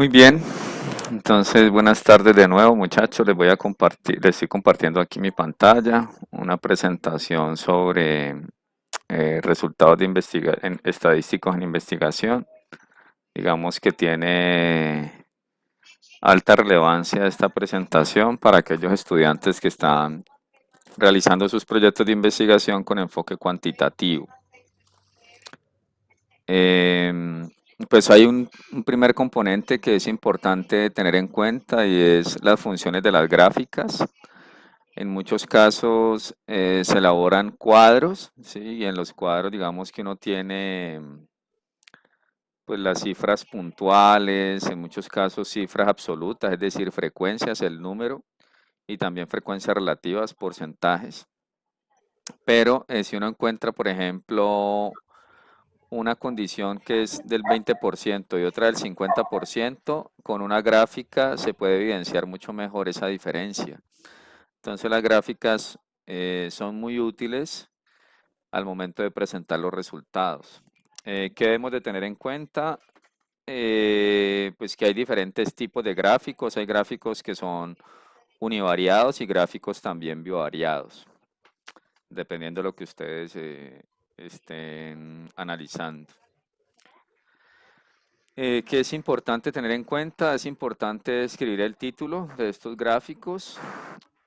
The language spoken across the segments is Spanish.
Muy bien, entonces buenas tardes de nuevo, muchachos. Les voy a compartir, les estoy compartiendo aquí mi pantalla, una presentación sobre resultados de estadísticos en investigación. Digamos que tiene alta relevancia esta presentación para aquellos estudiantes que están realizando sus proyectos de investigación con enfoque cuantitativo. Em, pues hay un primer componente que es importante tener en cuenta y es las funciones de las gráficas. En muchos casos se elaboran cuadros, ¿sí? Y en los cuadros digamos que uno tiene pues las cifras puntuales, en muchos casos cifras absolutas, es decir, frecuencias, el número, y también frecuencias relativas, porcentajes. Pero si uno encuentra, por ejemplo, una condición que es del 20% y otra del 50%, con una gráfica se puede evidenciar mucho mejor esa diferencia. Entonces las gráficas son muy útiles al momento de presentar los resultados. ¿Qué debemos de tener en cuenta? Pues que hay diferentes tipos de gráficos. Hay gráficos que son univariados y gráficos también bivariados, dependiendo de lo que ustedes estén analizando. ¿Qué es importante tener en cuenta? Es importante escribir el título de estos gráficos.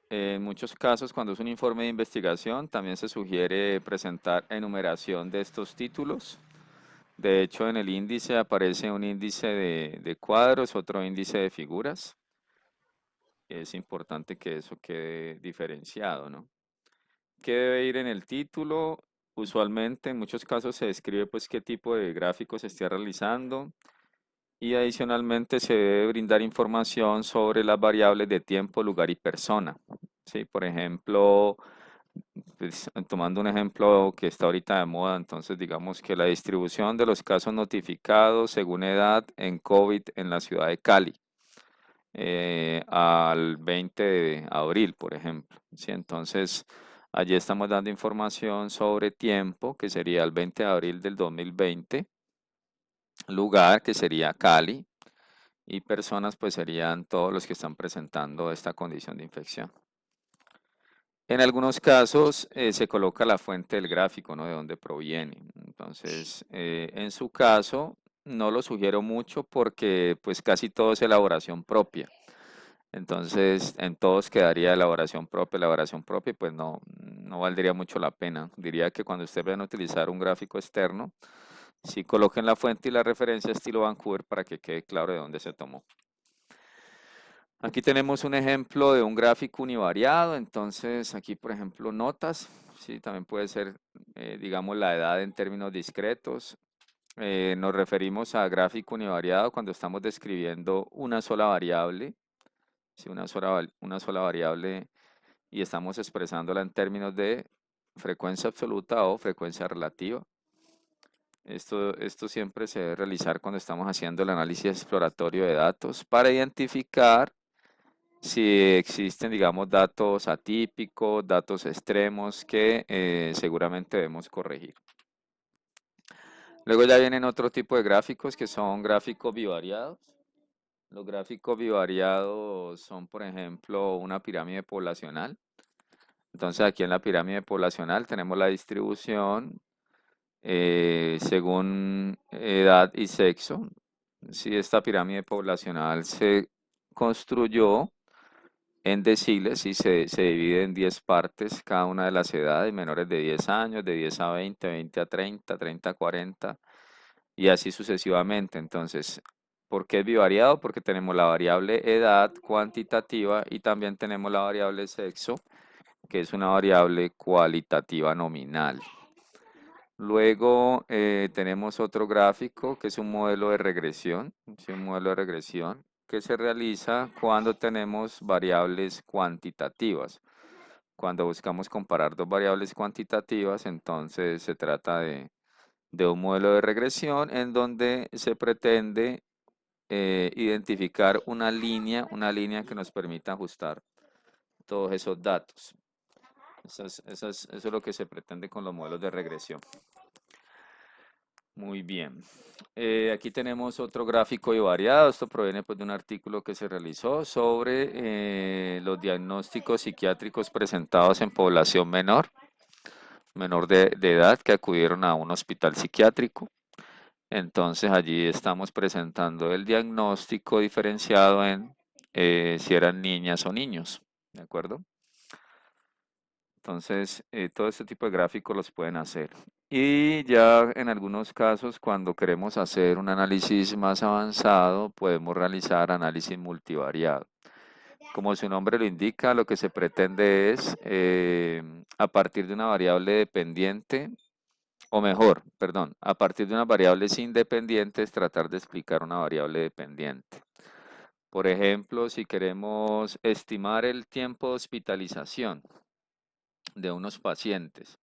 En muchos casos, cuando es un informe de investigación, también se sugiere presentar enumeración de estos títulos. De hecho, en el índice aparece un índice de cuadros, otro índice de figuras. Es importante que eso quede diferenciado, ¿no? ¿Qué debe ir en el título? Usualmente, en muchos casos, se describe pues qué tipo de gráfico se esté realizando. Y adicionalmente se debe brindar información sobre las variables de tiempo, lugar y persona. Sí, por ejemplo, pues, tomando un ejemplo que está ahorita de moda, entonces digamos que la distribución de los casos notificados según edad en COVID en la ciudad de Cali al 20 de abril, por ejemplo. Sí, entonces allí estamos dando información sobre tiempo, que sería el 20 de abril del 2020, lugar, que sería Cali, y personas pues serían todos los que están presentando esta condición de infección. En algunos casos se coloca la fuente del gráfico, ¿no? De dónde proviene. Entonces, en su caso, no lo sugiero mucho porque pues casi todo es elaboración propia. Entonces, en todos quedaría elaboración propia, y pues no valdría mucho la pena. Diría que cuando ustedes vayan a utilizar un gráfico externo, sí coloquen la fuente y la referencia estilo Vancouver para que quede claro de dónde se tomó. Aquí tenemos un ejemplo de un gráfico univariado, entonces aquí por ejemplo notas, sí, también puede ser, digamos, la edad en términos discretos. Nos referimos a gráfico univariado cuando estamos describiendo una sola variable, sí, una sola variable y estamos expresándola en términos de frecuencia absoluta o frecuencia relativa. Esto siempre se debe realizar cuando estamos haciendo el análisis exploratorio de datos para identificar si existen, digamos, datos atípicos, datos extremos que seguramente debemos corregir. Luego ya vienen otro tipo de gráficos que son gráficos bivariados. Los gráficos bivariados son, por ejemplo, una pirámide poblacional. Entonces aquí en la pirámide poblacional tenemos la distribución según edad y sexo. Si esta pirámide poblacional se construyó en deciles y se divide en 10 partes, cada una de las edades, menores de 10 años, de 10 a 20, 20 a 30, 30 a 40 y así sucesivamente. Entonces, ¿por qué es bivariado? Porque tenemos la variable edad cuantitativa y también tenemos la variable sexo, que es una variable cualitativa nominal. Luego tenemos otro gráfico que es un modelo de regresión, ¿sí? Un modelo de regresión que se realiza cuando tenemos variables cuantitativas. Cuando buscamos comparar dos variables cuantitativas, entonces se trata de un modelo de regresión en donde se pretende identificar una línea que nos permita ajustar todos esos datos. Eso es lo que se pretende con los modelos de regresión. Muy bien. Aquí tenemos otro gráfico y variado. Esto proviene pues, de un artículo que se realizó sobre los diagnósticos psiquiátricos presentados en población menor de edad que acudieron a un hospital psiquiátrico. Entonces allí estamos presentando el diagnóstico diferenciado en si eran niñas o niños, ¿de acuerdo? Entonces, todo este tipo de gráficos los pueden hacer. Y ya en algunos casos, cuando queremos hacer un análisis más avanzado, podemos realizar análisis multivariado. Como su nombre lo indica, lo que se pretende es, a partir de una variable dependiente, o mejor, perdón, a partir de unas variables independientes, tratar de explicar una variable dependiente. Por ejemplo, si queremos estimar el tiempo de hospitalización de unos pacientes,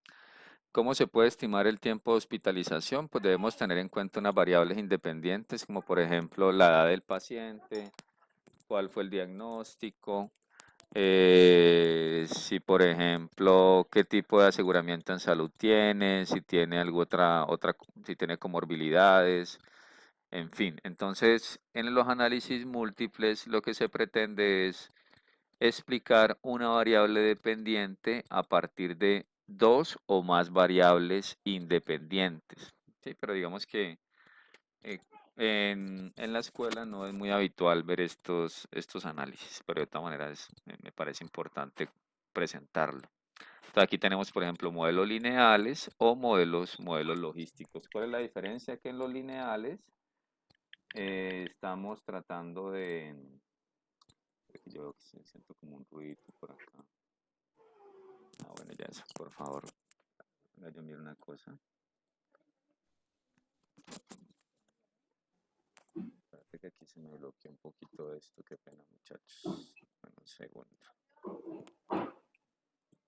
¿cómo se puede estimar el tiempo de hospitalización? Pues debemos tener en cuenta unas variables independientes, como por ejemplo la edad del paciente, cuál fue el diagnóstico, si por ejemplo, qué tipo de aseguramiento en salud tiene, si tiene si tiene comorbilidades, en fin. Entonces, en los análisis múltiples lo que se pretende es explicar una variable dependiente a partir de dos o más variables independientes. Sí, pero digamos que eh, en la escuela no es muy habitual ver estos análisis, pero de todas maneras me parece importante presentarlo. Entonces aquí tenemos, por ejemplo, modelos lineales o modelos logísticos. ¿Cuál es la diferencia? Que en los lineales estamos tratando de... Yo siento como un ruido por acá. Ah, bueno, ya eso, por favor. Venga, yo miro una cosa. Espérate que aquí se me bloquea un poquito esto. Qué pena, muchachos. Bueno, un segundo.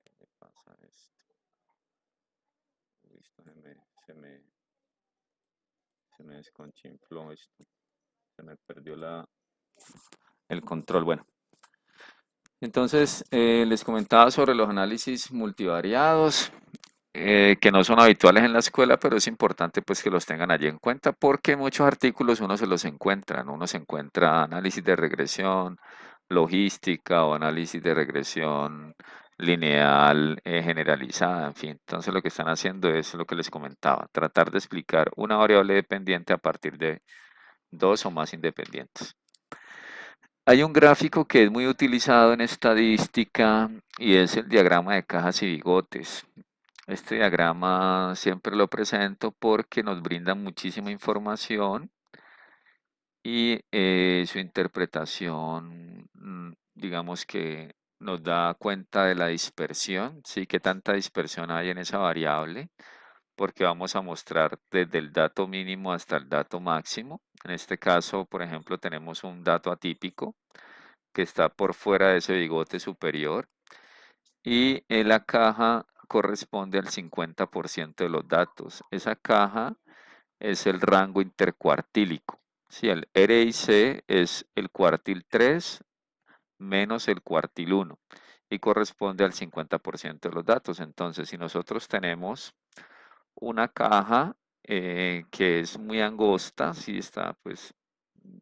¿Qué le pasa a esto? Listo, se me desconchinfló esto. Se me perdió el control. Bueno, entonces les comentaba sobre los análisis multivariados. Que no son habituales en la escuela, pero es importante pues que los tengan allí en cuenta porque en muchos artículos uno se los encuentra, ¿no? Uno se encuentra análisis de regresión, logística o análisis de regresión lineal generalizada, en fin. Entonces lo que están haciendo es lo que les comentaba, tratar de explicar una variable dependiente a partir de dos o más independientes. Hay un gráfico que es muy utilizado en estadística y es el diagrama de cajas y bigotes. Este diagrama siempre lo presento porque nos brinda muchísima información y su interpretación, digamos que nos da cuenta de la dispersión, sí, qué tanta dispersión hay en esa variable, porque vamos a mostrar desde el dato mínimo hasta el dato máximo. En este caso, por ejemplo, tenemos un dato atípico que está por fuera de ese bigote superior y en la caja corresponde al 50% de los datos. Esa caja es el rango intercuartílico. Si el RIC es el cuartil 3 menos el cuartil 1 y corresponde al 50% de los datos. Entonces, si nosotros tenemos una caja que es muy angosta, si está pues,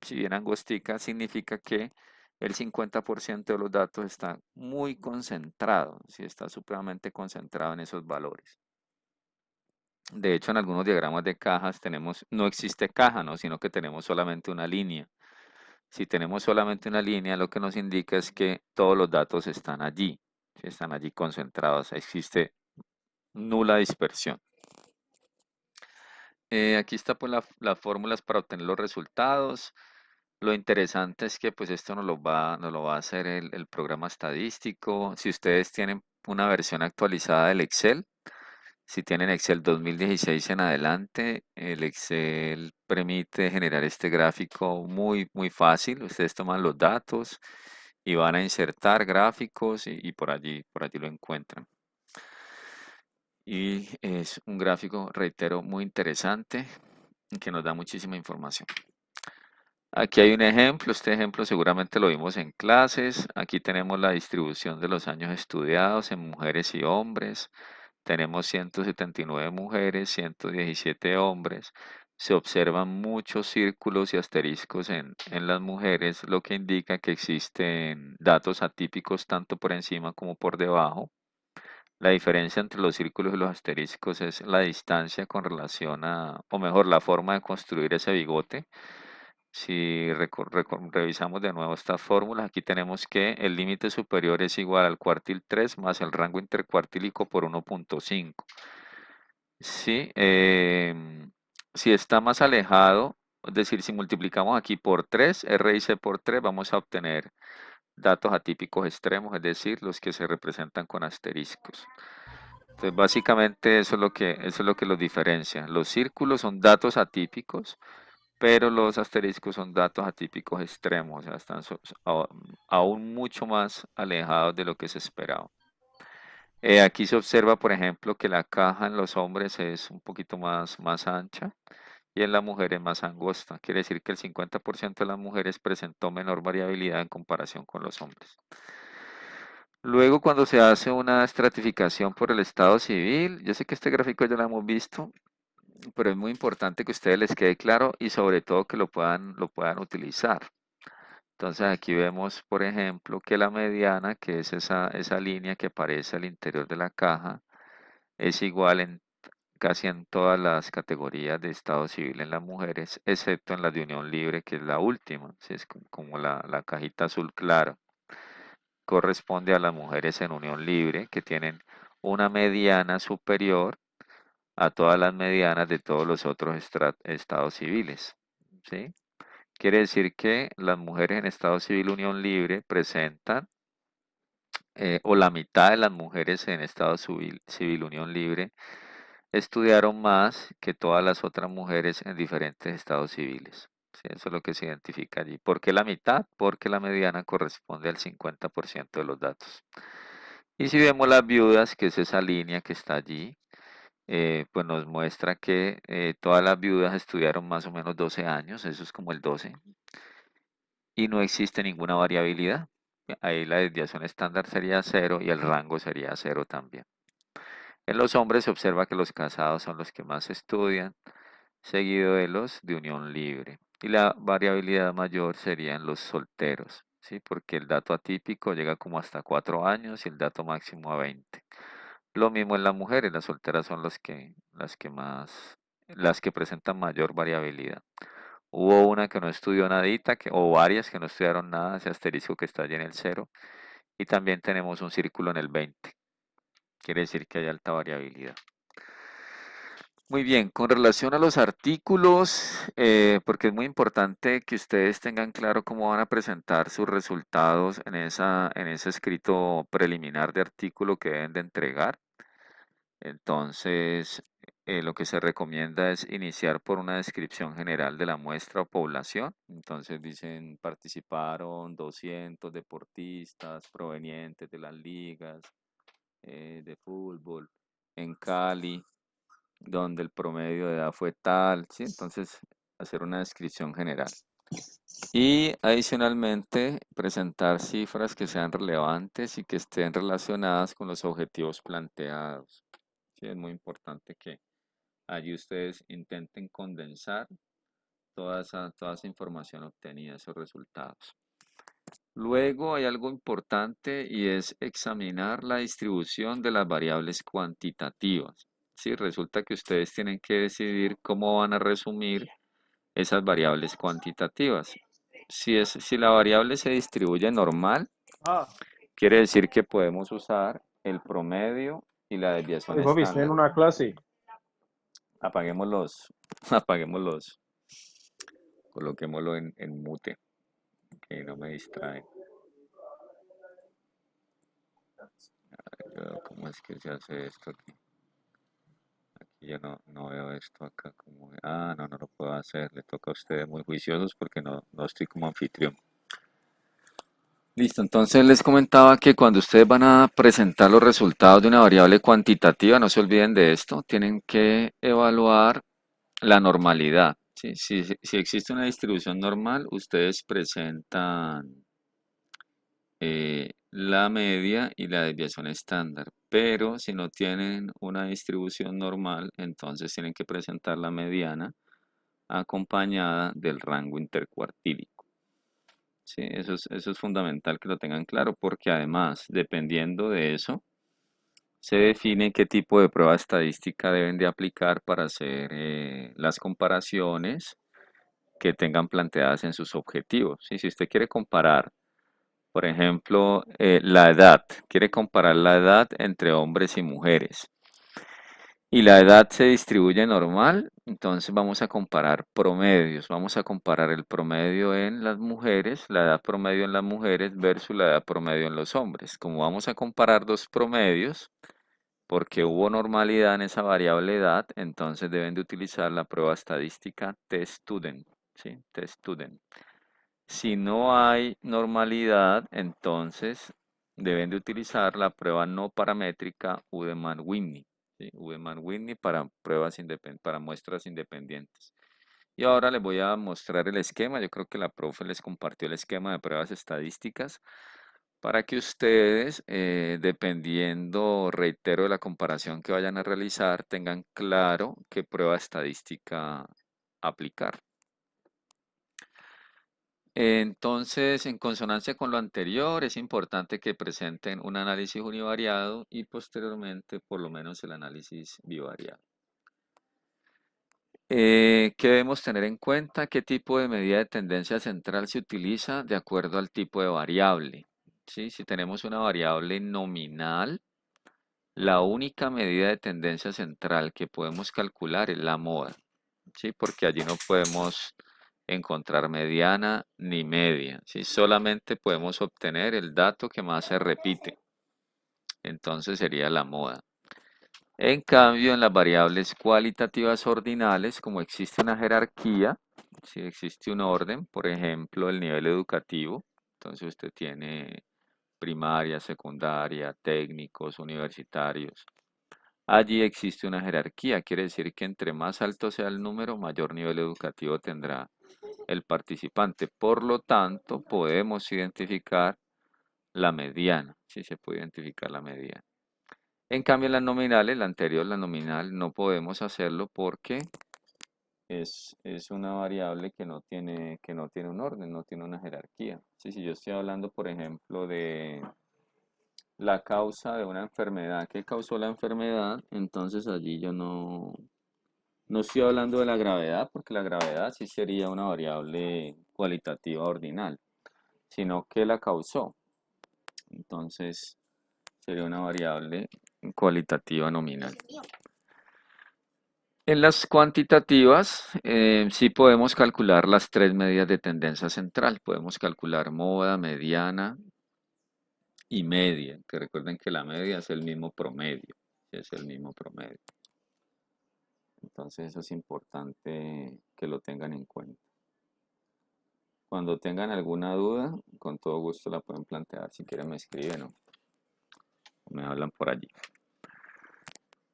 si bien angostica, significa que el 50% de los datos está muy concentrado, si está supremamente concentrado en esos valores. De hecho, en algunos diagramas de cajas no existe caja, ¿no? Sino que tenemos solamente una línea. Si tenemos solamente una línea, lo que nos indica es que todos los datos están allí, están allí concentrados, existe nula dispersión. Aquí está pues las fórmulas para obtener los resultados. Lo interesante es que pues esto nos lo va a hacer el programa estadístico. Si ustedes tienen una versión actualizada del Excel, si tienen Excel 2016 en adelante, el Excel permite generar este gráfico muy fácil. Ustedes toman los datos y van a insertar gráficos y por allí lo encuentran. Y es un gráfico, reitero, muy interesante que nos da muchísima información. Aquí hay un ejemplo, este ejemplo seguramente lo vimos en clases. Aquí tenemos la distribución de los años estudiados en mujeres y hombres. tenemos 179 mujeres, 117 hombres. Se observan muchos círculos y asteriscos en las mujeres, lo que indica que existen datos atípicos tanto por encima como por debajo. La diferencia entre los círculos y los asteriscos es la distancia con relación a, o mejor, la forma de construir ese bigote. Si revisamos de nuevo estas fórmulas, aquí tenemos que el límite superior es igual al cuartil 3 más el rango intercuartílico por 1.5. Sí, si está más alejado, es decir, si multiplicamos aquí por 3, R y C por 3, vamos a obtener datos atípicos extremos, es decir, los que se representan con asteriscos. Entonces, básicamente eso es lo que los diferencia. Los círculos son datos atípicos, pero los asteriscos son datos atípicos extremos, o sea, están aún mucho más alejados de lo que se esperaba. Aquí se observa, por ejemplo, que la caja en los hombres es un poquito más ancha y en la mujer es más angosta. Quiere decir que el 50% de las mujeres presentó menor variabilidad en comparación con los hombres. Luego, cuando se hace una estratificación por el estado civil, yo sé que este gráfico ya lo hemos visto, pero es muy importante que a ustedes les quede claro y sobre todo que lo puedan utilizar. Entonces aquí vemos, por ejemplo, que la mediana, que es esa línea que aparece al interior de la caja, es igual en casi en todas las categorías de estado civil en las mujeres, excepto en la de unión libre, que es la última, ¿sí? Es como la cajita azul claro. Corresponde a las mujeres en unión libre, que tienen una mediana superior a todas las medianas de todos los otros estados civiles, ¿sí? Quiere decir que las mujeres en estado civil unión libre presentan, o la mitad de las mujeres en estado civil unión libre, estudiaron más que todas las otras mujeres en diferentes estados civiles. Sí, eso es lo que se identifica allí. ¿Por qué la mitad? Porque la mediana corresponde al 50% de los datos. Y si vemos las viudas, que es esa línea que está allí, pues nos muestra que todas las viudas estudiaron más o menos 12 años, eso es como el 12, y no existe ninguna variabilidad. Ahí la desviación estándar sería 0 y el rango sería 0 también. En los hombres se observa que los casados son los que más estudian, seguido de los de unión libre. Y la variabilidad mayor serían los solteros, ¿sí? Porque el dato atípico llega como hasta 4 años y el dato máximo a 20. Lo mismo en las mujeres, las solteras son las que presentan mayor variabilidad. Hubo una que no estudió nadita, o varias que no estudiaron nada, ese asterisco que está allí en el 0. Y también tenemos un círculo en el 20. Quiere decir que hay alta variabilidad. Muy bien, con relación a los artículos, porque es muy importante que ustedes tengan claro cómo van a presentar sus resultados en ese escrito preliminar de artículo que deben de entregar. Entonces, lo que se recomienda es iniciar por una descripción general de la muestra o población. Entonces dicen, participaron 200 deportistas provenientes de las ligas de fútbol en Cali, donde el promedio de edad fue tal, ¿sí? Entonces, hacer una descripción general. Y adicionalmente, presentar cifras que sean relevantes y que estén relacionadas con los objetivos planteados. Sí, es muy importante que allí ustedes intenten condensar toda esa información obtenida, esos resultados. Luego hay algo importante y es examinar la distribución de las variables cuantitativas. Sí, resulta que ustedes tienen que decidir cómo van a resumir esas variables cuantitativas. Si la variable se distribuye normal, quiere decir que podemos usar el promedio y la desviación Oye, papi, estoy estándar. en una clase. Apaguémoslos, apaguémoslos, coloquémoslo en mute, que no me distrae. ¿Cómo es que se hace esto aquí? Aquí yo no veo esto acá. No lo puedo hacer. Le toca a ustedes muy juiciosos porque no estoy como anfitrión. Listo, entonces les comentaba que cuando ustedes van a presentar los resultados de una variable cuantitativa, no se olviden de esto, tienen que evaluar la normalidad. ¿Sí? Si existe una distribución normal, ustedes presentan la media y la desviación estándar. Pero si no tienen una distribución normal, entonces tienen que presentar la mediana acompañada del rango intercuartílico. Sí, eso es fundamental que lo tengan claro porque además, dependiendo de eso, se define qué tipo de prueba estadística deben de aplicar para hacer las comparaciones que tengan planteadas en sus objetivos. ¿Sí? Si usted quiere comparar, por ejemplo, la edad, quiere comparar la edad entre hombres y mujeres, y la edad se distribuye normal, entonces vamos a comparar promedios, vamos a comparar el promedio en las mujeres, la edad promedio en las mujeres versus la edad promedio en los hombres. Como vamos a comparar dos promedios, porque hubo normalidad en esa variable edad, entonces deben de utilizar la prueba estadística T-Student, ¿sí? T-Student. Si no hay normalidad, entonces deben de utilizar la prueba no paramétrica Udeman-Whitney, ¿sí? Udeman-Whitney para para muestras independientes. Y ahora les voy a mostrar el esquema. Yo creo que la profe les compartió el esquema de pruebas estadísticas para que ustedes, dependiendo, reitero, de la comparación que vayan a realizar, tengan claro qué prueba estadística aplicar. Entonces, en consonancia con lo anterior, es importante que presenten un análisis univariado y posteriormente, por lo menos, el análisis bivariado. ¿Qué debemos tener en cuenta? ¿Qué tipo de medida de tendencia central se utiliza de acuerdo al tipo de variable? ¿Sí? Si tenemos una variable nominal, la única medida de tendencia central que podemos calcular es la moda, ¿sí? Porque allí no podemos encontrar mediana ni media, ¿sí? Solamente podemos obtener el dato que más se repite, entonces sería la moda. En cambio, en las variables cualitativas ordinales, como existe una jerarquía, si existe un orden, por ejemplo, el nivel educativo, entonces usted tiene primaria, secundaria, técnicos, universitarios. Allí existe una jerarquía, quiere decir que entre más alto sea el número, mayor nivel educativo tendrá el participante. Por lo tanto, podemos identificar la mediana, si se puede identificar la mediana. En cambio, las nominales, la anterior, la nominal, no podemos hacerlo porque es una variable que no tiene un orden, no tiene una jerarquía. Si yo estoy hablando, por ejemplo, de la causa de una enfermedad, ¿qué causó la enfermedad? Entonces allí yo no estoy hablando de la gravedad, porque la gravedad sí sería una variable cualitativa ordinal, sino que la causó. Entonces sería una variable cualitativa nominal. En las cuantitativas, sí podemos calcular las tres medidas de tendencia central. Podemos calcular moda, mediana y media, que recuerden que la media es el mismo promedio, es el mismo promedio. Entonces eso es importante que lo tengan en cuenta. Cuando tengan alguna duda, con todo gusto la pueden plantear. Si quieren me escriben o me hablan por allí.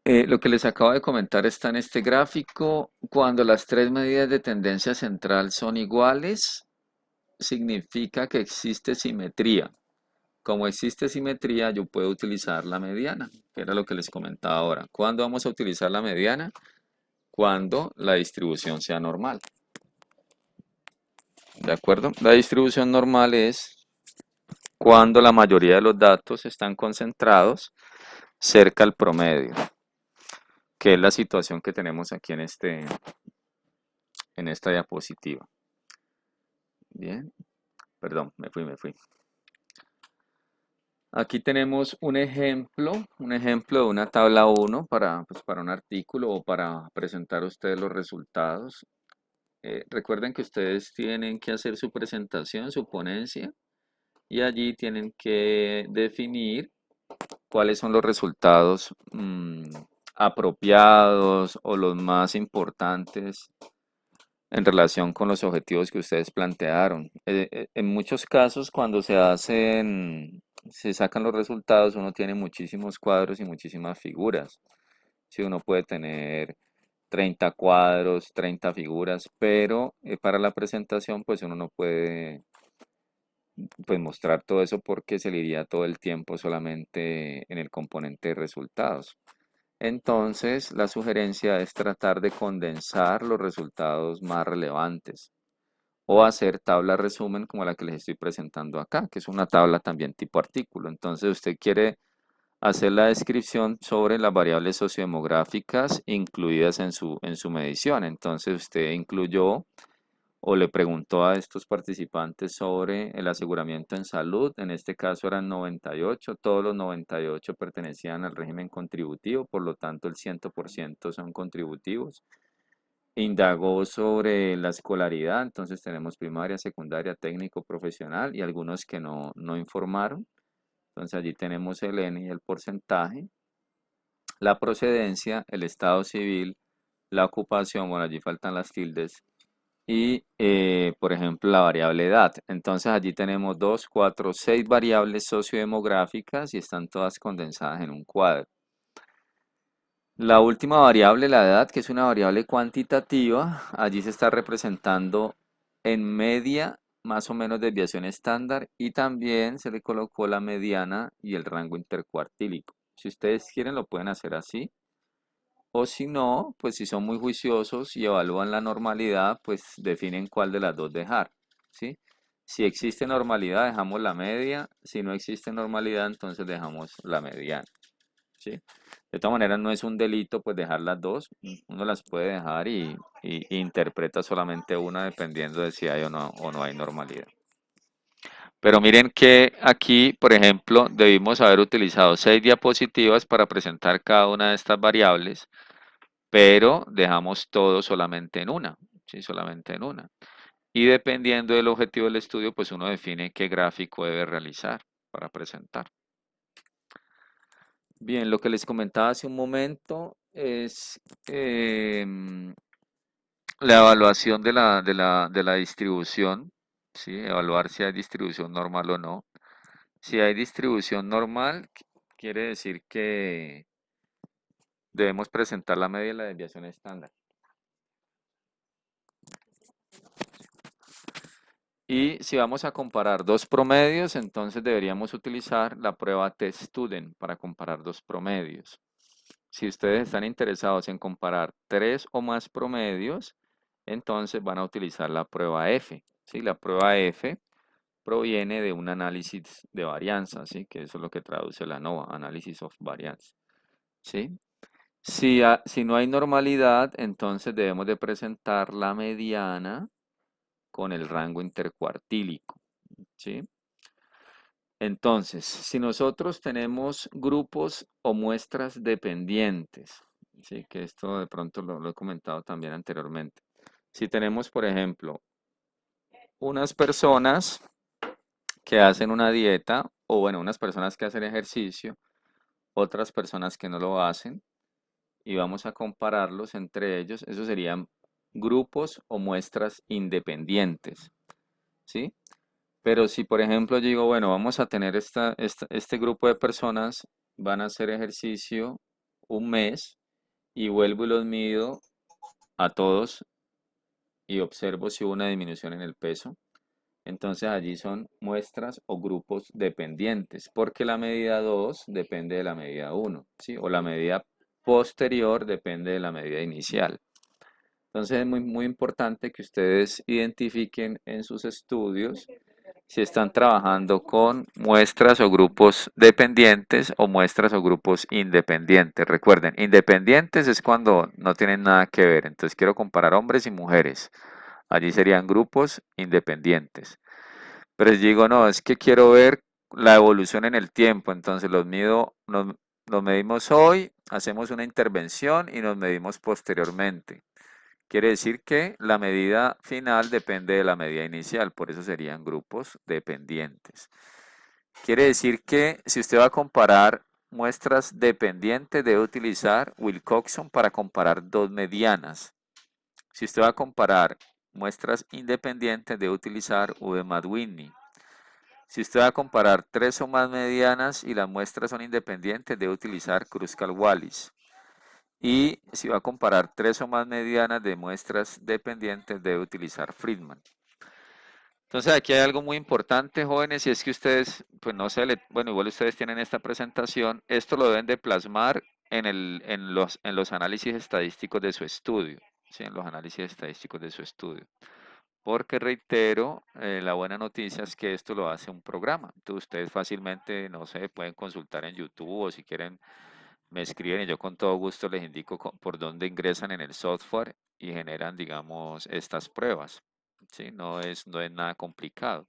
Lo que les acabo de comentar está en este gráfico. Cuando las tres medidas de tendencia central son iguales, significa que existe simetría. Como existe simetría, yo puedo utilizar la mediana, que era lo que les comentaba ahora. ¿Cuándo vamos a utilizar la mediana? Cuando la distribución sea normal. ¿De acuerdo? La distribución normal es cuando la mayoría de los datos están concentrados cerca al promedio, que es la situación que tenemos aquí en esta diapositiva. Bien, perdón, me fui. Aquí tenemos un ejemplo de una tabla 1 pues, para un artículo o para presentar a ustedes los resultados. Recuerden que ustedes tienen que hacer su presentación, su ponencia, y allí tienen que definir cuáles son los resultados apropiados o los más importantes en relación con los objetivos que ustedes plantearon. En muchos casos, cuando se sacan los resultados, uno tiene muchísimos cuadros y muchísimas figuras. Si uno puede tener 30 cuadros, 30 figuras, pero para la presentación, pues uno no puede pues mostrar todo eso porque se le iría todo el tiempo solamente en el componente de resultados. Entonces, la sugerencia es tratar de condensar los resultados más relevantes o hacer tabla resumen como la que les estoy presentando acá, que es una tabla también tipo artículo. Entonces, usted quiere hacer la descripción sobre las variables sociodemográficas incluidas en su medición. Entonces, usted incluyó o le preguntó a estos participantes sobre el aseguramiento en salud. En este caso eran 98, todos los 98 pertenecían al régimen contributivo, por lo tanto el 100% son contributivos. Indagó sobre la escolaridad, entonces tenemos primaria, secundaria, técnico, profesional y algunos que no informaron. Entonces allí tenemos el N y el porcentaje, la procedencia, el estado civil, la ocupación, bueno, allí faltan las tildes, y, por ejemplo, la variable edad. Entonces allí tenemos 2, 4, 6 variables sociodemográficas y están todas condensadas en un cuadro. La última variable, la edad, que es una variable cuantitativa, allí se está representando en media, más o menos desviación estándar, y también se le colocó la mediana y el rango intercuartílico. Si ustedes quieren lo pueden hacer así, o si no, pues si son muy juiciosos y evalúan la normalidad, pues definen cuál de las dos dejar, ¿sí? Si existe normalidad, dejamos la media. Si no existe normalidad, entonces dejamos la mediana, ¿sí? De todas maneras, no es un delito, pues dejar las dos. Uno las puede dejar y interpreta solamente una dependiendo de si hay o no hay normalidad. Pero miren que aquí, por ejemplo, debimos haber utilizado 6 diapositivas para presentar cada una de estas variables, pero dejamos todo solamente en una, ¿sí? Solamente en una. Y dependiendo del objetivo del estudio, pues uno define qué gráfico debe realizar para presentar. Bien, lo que les comentaba hace un momento es la evaluación de la distribución, ¿sí? Evaluar si hay distribución normal o no. Si hay distribución normal, quiere decir que debemos presentar la media y la desviación estándar. Y si vamos a comparar dos promedios, entonces deberíamos utilizar la prueba Test Student para comparar dos promedios. Si ustedes están interesados en comparar tres o más promedios, entonces van a utilizar la prueba F. ¿Sí? La prueba F proviene de un análisis de varianza, ¿sí? Que eso es lo que traduce la NOVA, Analysis of Variance. ¿Sí? Si no hay normalidad, entonces debemos de presentar la mediana con el rango intercuartílico, ¿sí? Entonces, si nosotros tenemos grupos o muestras dependientes, ¿sí? Que esto de pronto lo he comentado también anteriormente. Si tenemos, por ejemplo, unas personas que hacen una dieta, o bueno, unas personas que hacen ejercicio, otras personas que no lo hacen, y vamos a compararlos entre ellos, esos serían grupos o muestras independientes, ¿sí? Pero si, por ejemplo, yo digo, bueno, vamos a tener este grupo de personas, van a hacer ejercicio un mes y vuelvo y los mido a todos y observo si hubo una disminución en el peso. Entonces allí son muestras o grupos dependientes, porque la medida 2 depende de la medida 1, ¿sí? O la medida posterior depende de la medida inicial. Entonces es muy importante que ustedes identifiquen en sus estudios si están trabajando con muestras o grupos dependientes o muestras o grupos independientes. Recuerden, independientes es cuando no tienen nada que ver. Entonces quiero comparar hombres y mujeres. Allí serían grupos independientes. Pero si digo, no, es que quiero ver la evolución en el tiempo. Entonces los medimos hoy, hacemos una intervención y nos medimos posteriormente. Quiere decir que la medida final depende de la medida inicial, por eso serían grupos dependientes. Quiere decir que si usted va a comparar muestras dependientes, debe utilizar Wilcoxon para comparar dos medianas. Si usted va a comparar muestras independientes, debe utilizar Udemy-Whitney. Si usted va a comparar tres o más medianas y las muestras son independientes, debe utilizar Kruskal-Wallis. Y si va a comparar tres o más medianas de muestras dependientes, debe utilizar Friedman. Entonces aquí hay algo muy importante, jóvenes, y es que ustedes, pues no sé, bueno, igual ustedes tienen esta presentación, esto lo deben de plasmar en los análisis estadísticos de su estudio, ¿sí? En los análisis estadísticos de su estudio. Porque reitero, la buena noticia es que esto lo hace un programa. Entonces ustedes fácilmente, no sé, pueden consultar en YouTube o si quieren me escriben y yo con todo gusto les indico por dónde ingresan en el software y generan, digamos, estas pruebas. ¿Sí? No es nada complicado.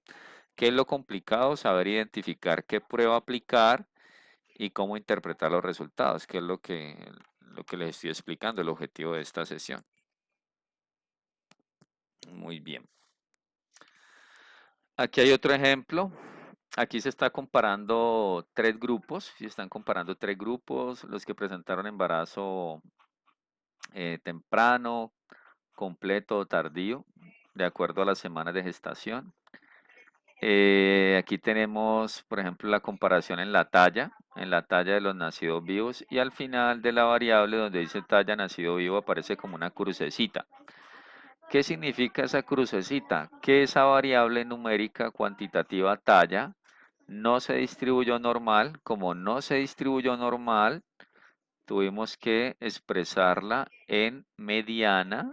¿Qué es lo complicado? Saber identificar qué prueba aplicar y cómo interpretar los resultados, que es lo que les estoy explicando, el objetivo de esta sesión. Muy bien. Aquí hay otro ejemplo. Aquí se está comparando tres grupos. Se están comparando tres grupos, los que presentaron embarazo temprano, completo o tardío, de acuerdo a las semanas de gestación. Aquí tenemos, por ejemplo, la comparación en la talla de los nacidos vivos, y al final de la variable donde dice talla nacido vivo aparece como una crucecita. ¿Qué significa esa crucecita? Que esa variable numérica cuantitativa talla no se distribuyó normal. Como no se distribuyó normal, tuvimos que expresarla en mediana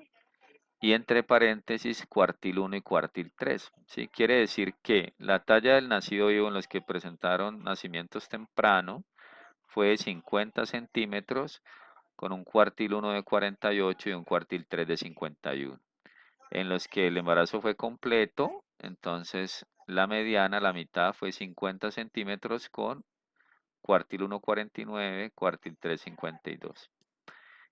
y entre paréntesis cuartil 1 y cuartil 3. ¿Sí? Quiere decir que la talla del nacido vivo en los que presentaron nacimientos temprano fue de 50 centímetros con un cuartil 1 de 48 y un cuartil 3 de 51. En los que el embarazo fue completo, entonces la mediana, la mitad, fue 50 centímetros con cuartil 1 49, cuartil 3 52.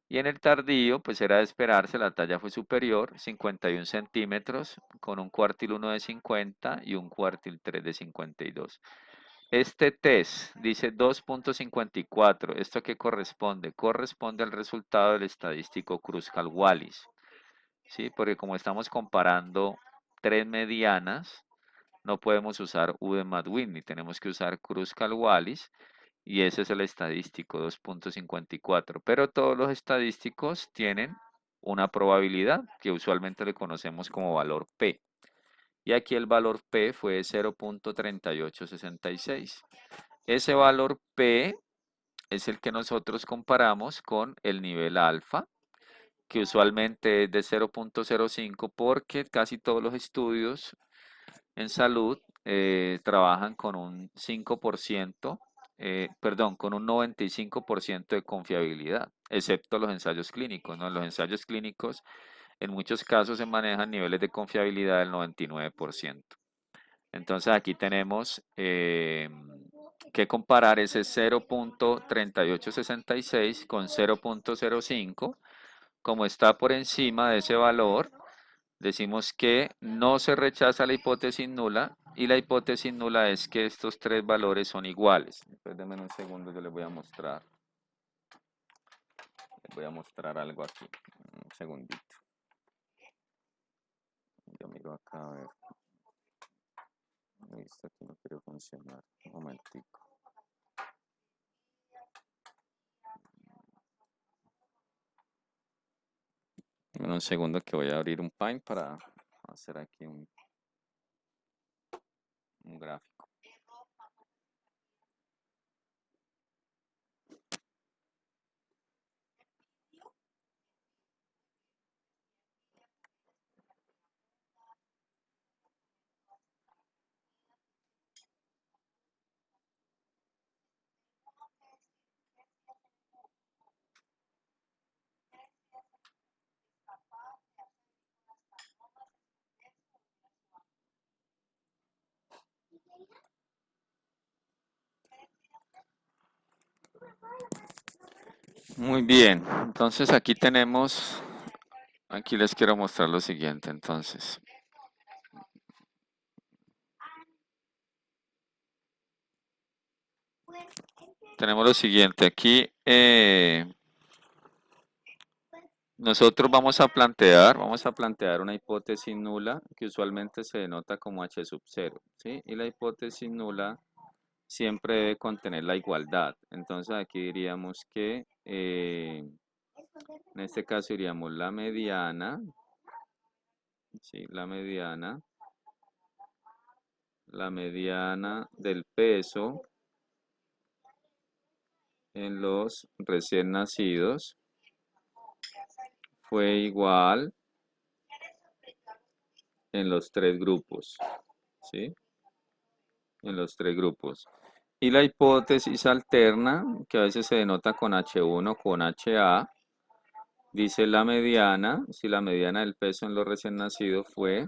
Y en el tardío, pues era de esperarse, la talla fue superior, 51 centímetros, con un cuartil 1 de 50 y un cuartil 3 de 52. Este test dice 2.54. ¿Esto qué corresponde? Corresponde al resultado del estadístico Kruskal-Wallis. ¿Sí? Porque como estamos comparando tres medianas, no podemos usar Udemat-Whitney, tenemos que usar Kruskal-Wallis y ese es el estadístico 2.54. Pero todos los estadísticos tienen una probabilidad que usualmente le conocemos como valor P. Y aquí el valor P fue 0.3866. Ese valor P es el que nosotros comparamos con el nivel alfa, que usualmente es de 0.05 porque casi todos los estudios en salud trabajan con un 5%, perdón, con un 95% de confiabilidad, excepto los ensayos clínicos, ¿no? Los ensayos clínicos en muchos casos se manejan niveles de confiabilidad del 99%. Entonces aquí tenemos que comparar ese 0.3866 con 0.05. Como está por encima de ese valor, decimos que no se rechaza la hipótesis nula y la hipótesis nula es que estos tres valores son iguales. Entonces, denme un segundo, yo les voy a mostrar. Les voy a mostrar algo aquí. Un segundito. Yo miro acá a ver. Listo, aquí no quiere funcionar. Un momentico. Un segundo que voy a abrir un Paint para hacer aquí un gráfico. Muy bien, entonces aquí les quiero mostrar lo siguiente, entonces. Tenemos lo siguiente, aquí nosotros vamos a plantear una hipótesis nula que usualmente se denota como H sub 0, ¿sí? Y la hipótesis nula siempre debe contener la igualdad. Entonces aquí diríamos que en este caso diríamos la mediana, ¿sí? La mediana la mediana del peso en los recién nacidos fue igual en los tres grupos, ¿sí? En los tres grupos. Y la hipótesis alterna, que a veces se denota con H1 o con HA, dice la mediana, si la mediana del peso en los recién nacidos fue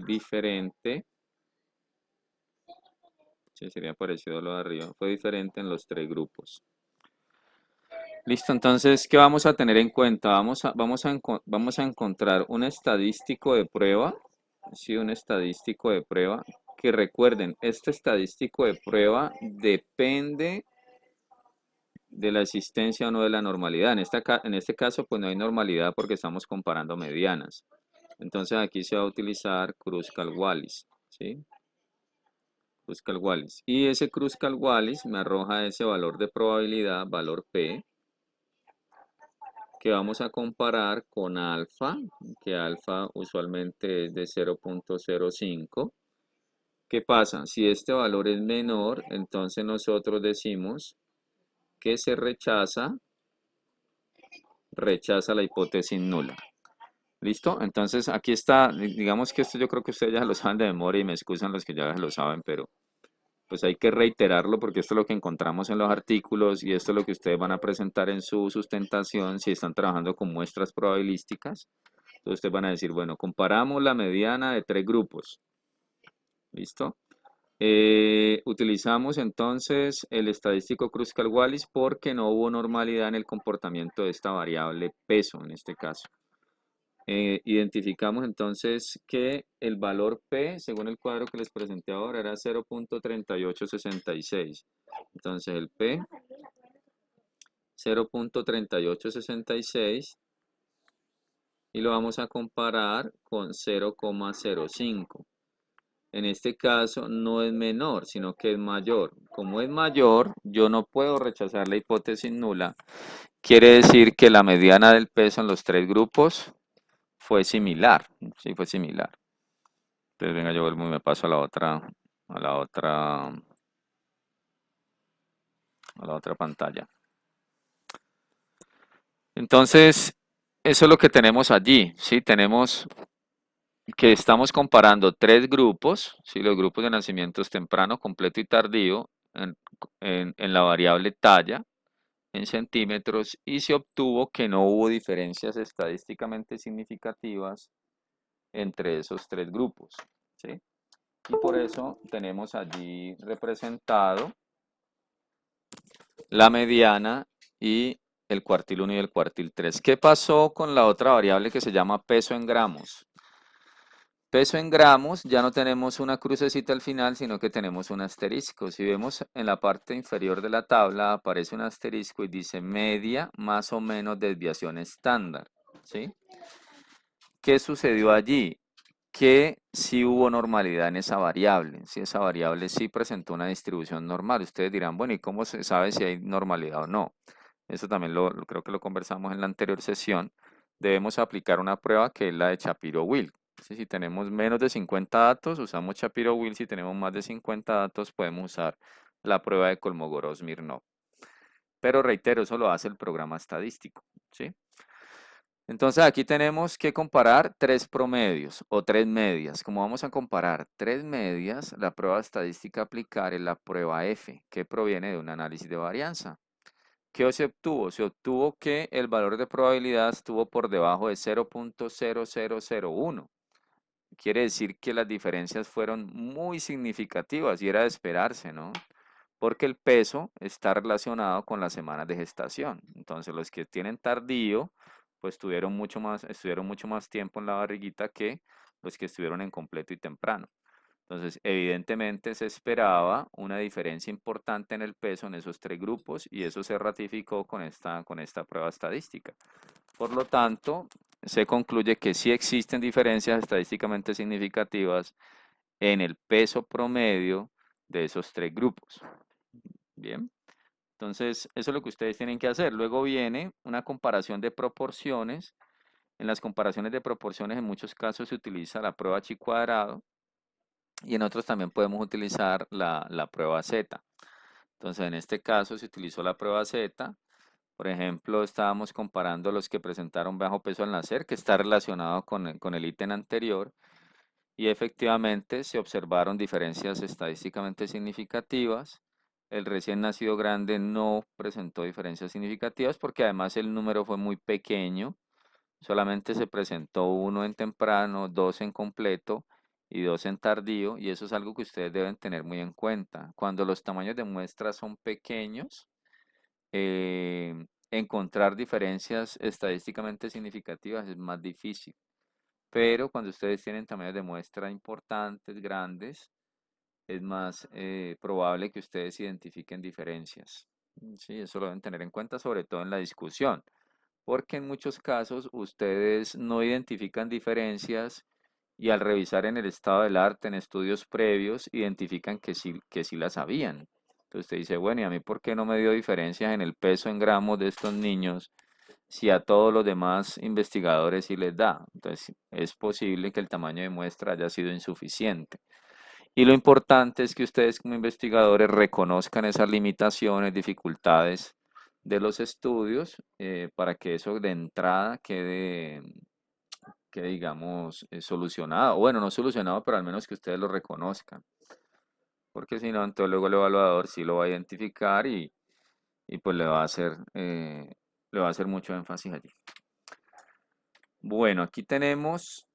diferente, sí, sería parecido a lo de arriba, fue diferente en los tres grupos. Listo, entonces, ¿qué vamos a tener en cuenta? Vamos a encontrar un estadístico de prueba, sí, un estadístico de prueba, que recuerden, este estadístico de prueba depende de la existencia o no de la normalidad. En este caso, pues no hay normalidad porque estamos comparando medianas. Entonces aquí se va a utilizar Kruskal-Wallis, ¿sí? Kruskal-Wallis. Y ese Kruskal-Wallis me arroja ese valor de probabilidad, valor P, que vamos a comparar con alfa, que alfa usualmente es de 0.05. ¿Qué pasa? Si este valor es menor, entonces nosotros decimos que se rechaza la hipótesis nula. ¿Listo? Entonces aquí está, digamos que esto yo creo que ustedes ya lo saben de memoria y me excusan los que ya lo saben, pero pues hay que reiterarlo porque esto es lo que encontramos en los artículos y esto es lo que ustedes van a presentar en su sustentación si están trabajando con muestras probabilísticas. Entonces ustedes van a decir, bueno, comparamos la mediana de tres grupos. ¿Listo? Utilizamos entonces el estadístico Kruskal-Wallis porque no hubo normalidad en el comportamiento de esta variable peso en este caso. Identificamos entonces que el valor P, según el cuadro que les presenté ahora, era 0.3866. Entonces el P, 0.3866, y lo vamos a comparar con 0,05. En este caso no es menor, sino que es mayor. Como es mayor, yo no puedo rechazar la hipótesis nula. Quiere decir que la mediana del peso en los tres grupos fue similar. Sí, fue similar. Entonces, venga, yo vuelvo y me paso a la otra pantalla. Entonces, eso es lo que tenemos allí, ¿sí? Tenemos que estamos comparando tres grupos, ¿sí? Los grupos de nacimientos temprano, completo y tardío, en la variable talla, en centímetros, y se obtuvo que no hubo diferencias estadísticamente significativas entre esos tres grupos, ¿sí? Y por eso tenemos allí representado la mediana y el cuartil 1 y el cuartil 3. ¿Qué pasó con la otra variable que se llama peso en gramos? Peso en gramos, ya no tenemos una crucecita al final, sino que tenemos un asterisco. Si vemos en la parte inferior de la tabla, aparece un asterisco y dice media más o menos desviación estándar, ¿sí? ¿Qué sucedió allí? Que sí hubo normalidad en esa variable, si esa variable sí presentó una distribución normal. Ustedes dirán, bueno, ¿y cómo se sabe si hay normalidad o no? Eso también creo que lo conversamos en la anterior sesión. Debemos aplicar una prueba que es la de Shapiro-Wilk. Si tenemos menos de 50 datos, usamos Shapiro-Wilk. Si tenemos más de 50 datos, podemos usar la prueba de Kolmogorov-Smirnov. Pero reitero, eso lo hace el programa estadístico, ¿sí? Entonces aquí tenemos que comparar tres promedios o tres medias. Como vamos a comparar tres medias, la prueba estadística a aplicar es la prueba F, que proviene de un análisis de varianza. ¿Qué se obtuvo? Se obtuvo que el valor de probabilidad estuvo por debajo de 0.0001. Quiere decir que las diferencias fueron muy significativas y era de esperarse, ¿no? Porque el peso está relacionado con las semanas de gestación. Entonces, los que tienen tardío, pues estuvieron mucho más tiempo en la barriguita que los que estuvieron en completo y temprano. Entonces, evidentemente se esperaba una diferencia importante en el peso en esos tres grupos y eso se ratificó con esta prueba estadística. Por lo tanto, se concluye que sí existen diferencias estadísticamente significativas en el peso promedio de esos tres grupos. Bien, entonces eso es lo que ustedes tienen que hacer. Luego viene una comparación de proporciones. En las comparaciones de proporciones en muchos casos se utiliza la prueba chi cuadrado. y en otros también podemos utilizar la prueba Z. Entonces, en este caso se utilizó la prueba Z. Por ejemplo, estábamos comparando los que presentaron bajo peso al nacer, que está relacionado con el ítem anterior, y efectivamente se observaron diferencias estadísticamente significativas. El recién nacido grande no presentó diferencias significativas porque además el número fue muy pequeño. Solamente se presentó uno en temprano, dos en completo y dos en tardío, y eso es algo que ustedes deben tener muy en cuenta. Cuando los tamaños de muestra son pequeños, encontrar diferencias estadísticamente significativas es más difícil. Pero cuando ustedes tienen tamaños de muestra importantes, grandes, es más probable que ustedes identifiquen diferencias. Sí, eso lo deben tener en cuenta, sobre todo en la discusión, porque en muchos casos ustedes no identifican diferencias y al revisar en el estado del arte, en estudios previos, identifican que sí las habían. Entonces usted dice, bueno, ¿y a mí por qué no me dio diferencias en el peso en gramos de estos niños si a todos los demás investigadores sí les da? Entonces es posible que el tamaño de muestra haya sido insuficiente. Y lo importante es que ustedes como investigadores reconozcan esas limitaciones, dificultades de los estudios para que eso de entrada quede digamos, solucionado. Bueno, no solucionado, pero al menos que ustedes lo reconozcan. Porque si no, entonces luego el evaluador sí lo va a identificar y pues le va a hacer mucho énfasis allí. Bueno, aquí tenemos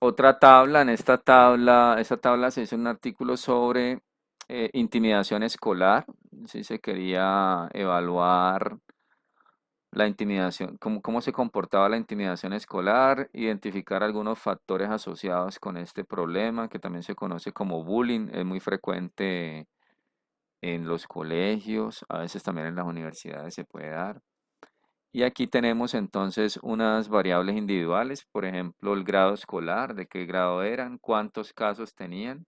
otra tabla. En esta tabla se hizo un artículo sobre intimidación escolar. Si se quería evaluar la intimidación, cómo se comportaba la intimidación escolar, identificar algunos factores asociados con este problema, que también se conoce como bullying, es muy frecuente en los colegios, a veces también en las universidades se puede dar. Y aquí tenemos entonces unas variables individuales, por ejemplo, el grado escolar, de qué grado eran, cuántos casos tenían.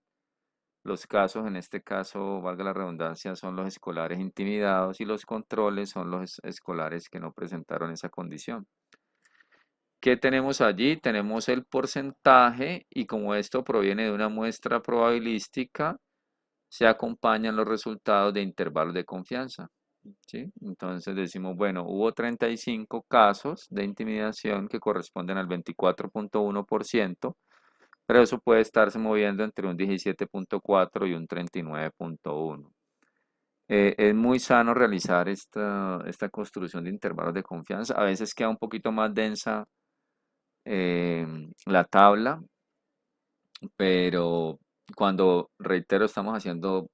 Los casos, en este caso, valga la redundancia, son los escolares intimidados y los controles son los escolares que no presentaron esa condición. ¿Qué tenemos allí? Tenemos el porcentaje y como esto proviene de una muestra probabilística, se acompañan los resultados de intervalos de confianza. ¿Sí? Entonces decimos, bueno, hubo 35 casos de intimidación que corresponden al 24.1%, pero eso puede estarse moviendo entre un 17.4 y un 39.1. Es muy sano realizar esta construcción de intervalos de confianza. A veces queda un poquito más densa la tabla, pero cuando, reitero, estamos haciendo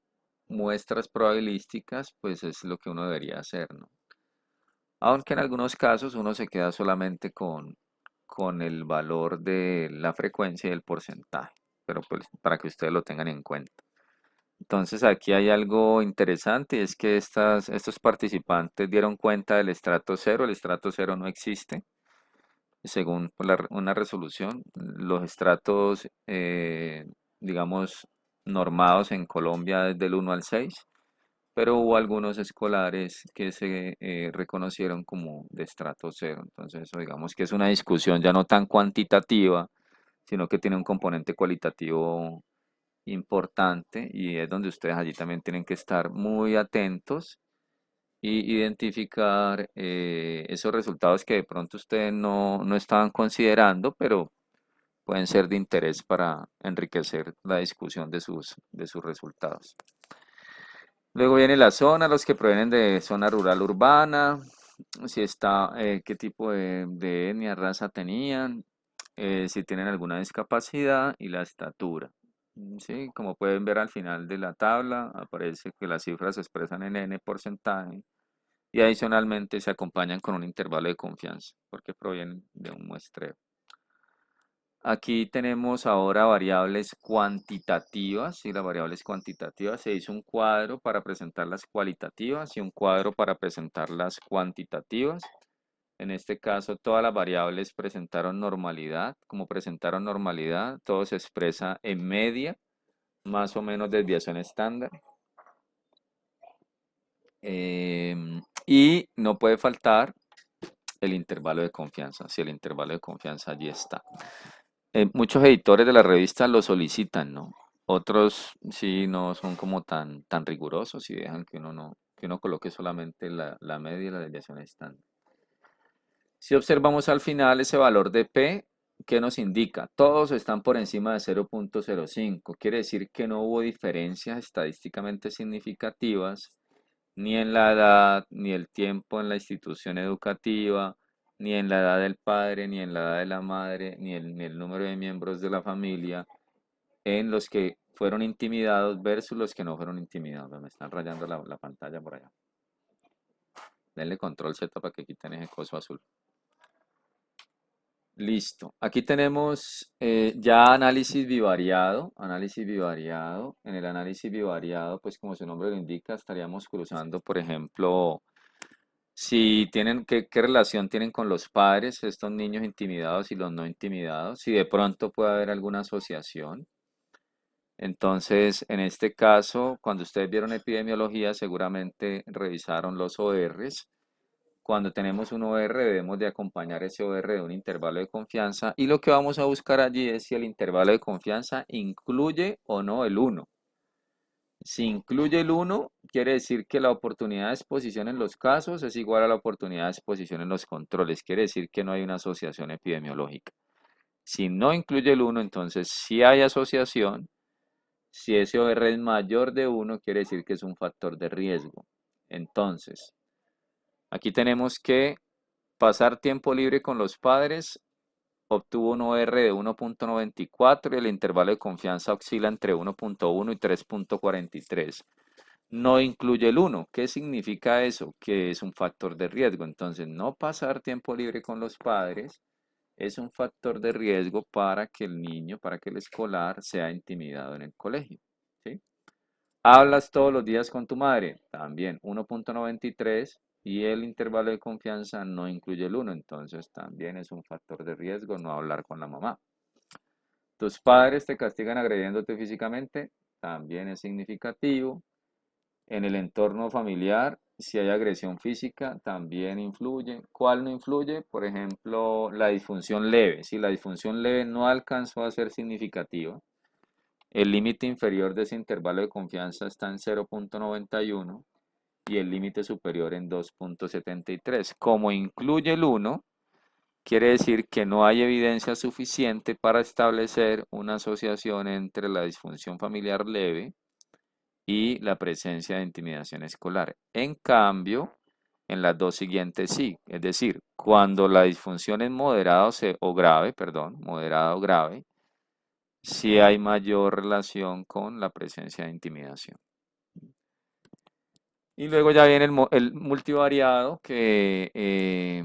muestras probabilísticas, pues es lo que uno debería hacer, ¿no? Aunque en algunos casos uno se queda solamente con el valor de la frecuencia y el porcentaje, pero pues para que ustedes lo tengan en cuenta. Entonces aquí hay algo interesante y es que estos participantes dieron cuenta del estrato cero. El estrato cero no existe, según una resolución. Los estratos, digamos, normados en Colombia desde el 1 al 6, pero hubo algunos escolares que se reconocieron como de estrato cero. Entonces, eso digamos que es una discusión ya no tan cuantitativa, sino que tiene un componente cualitativo importante y es donde ustedes allí también tienen que estar muy atentos y identificar esos resultados que de pronto ustedes no estaban considerando, pero pueden ser de interés para enriquecer la discusión de sus resultados. Luego viene la zona, los que provienen de zona rural urbana, si está, qué tipo de etnia, raza tenían, si tienen alguna discapacidad y la estatura. Sí, como pueden ver al final de la tabla, aparece que las cifras se expresan en n porcentaje y adicionalmente se acompañan con un intervalo de confianza porque provienen de un muestreo. Aquí tenemos ahora variables cuantitativas y las variables cuantitativas. Se hizo un cuadro para presentar las cualitativas y un cuadro para presentar las cuantitativas. En este caso, todas las variables presentaron normalidad. Como presentaron normalidad, todo se expresa en media, más o menos desviación estándar. Y no puede faltar el intervalo de confianza. Si el intervalo de confianza allí está. muchos editores de la revista lo solicitan, ¿no? Otros sí no son como tan rigurosos y dejan que uno no, que uno coloque solamente la media y la desviación estándar. Si observamos al final ese valor de P, ¿qué nos indica? Todos están por encima de 0.05. Quiere decir que no hubo diferencias estadísticamente significativas ni en la edad, ni el tiempo en la institución educativa, ni en la edad del padre, ni en la edad de la madre, ni el número de miembros de la familia en los que fueron intimidados versus los que no fueron intimidados. Me están rayando la pantalla por allá. Denle control Z para que quiten ese coso azul. Listo. Aquí tenemos ya análisis bivariado. Análisis bivariado. En el análisis bivariado, pues como su nombre lo indica, estaríamos cruzando, por ejemplo, si tienen, qué relación tienen con los padres, estos niños intimidados y los no intimidados, si de pronto puede haber alguna asociación. Entonces, en este caso, cuando ustedes vieron epidemiología, seguramente revisaron los ORs. Cuando tenemos un OR, debemos de acompañar ese OR de un intervalo de confianza y lo que vamos a buscar allí es si el intervalo de confianza incluye o no el 1. Si incluye el 1, quiere decir que la oportunidad de exposición en los casos es igual a la oportunidad de exposición en los controles. Quiere decir que no hay una asociación epidemiológica. Si no incluye el 1, entonces sí hay asociación. Si ese OR es mayor de 1, quiere decir que es un factor de riesgo. Entonces, aquí tenemos que pasar tiempo libre con los padres. Obtuvo un OR de 1.94 y el intervalo de confianza oscila entre 1.1 y 3.43. No incluye el 1. ¿Qué significa eso? Que es un factor de riesgo. Entonces, no pasar tiempo libre con los padres es un factor de riesgo para que el niño, para que el escolar sea intimidado en el colegio. ¿Sí? ¿Hablas todos los días con tu madre? También 1.93 y el intervalo de confianza no incluye el 1, entonces también es un factor de riesgo no hablar con la mamá. ¿Tus padres te castigan agrediéndote físicamente? También es significativo. En el entorno familiar, si hay agresión física, también influye. ¿Cuál no influye? Por ejemplo, la disfunción leve. Si la disfunción leve no alcanzó a ser significativa, el límite inferior de ese intervalo de confianza está en 0.91 y el límite superior en 2.73. Como incluye el 1, quiere decir que no hay evidencia suficiente para establecer una asociación entre la disfunción familiar leve y la presencia de intimidación escolar. En cambio, en las dos siguientes sí, es decir, cuando la disfunción es moderada o grave, perdón, moderada o grave, sí hay mayor relación con la presencia de intimidación. Y luego ya viene el multivariado, que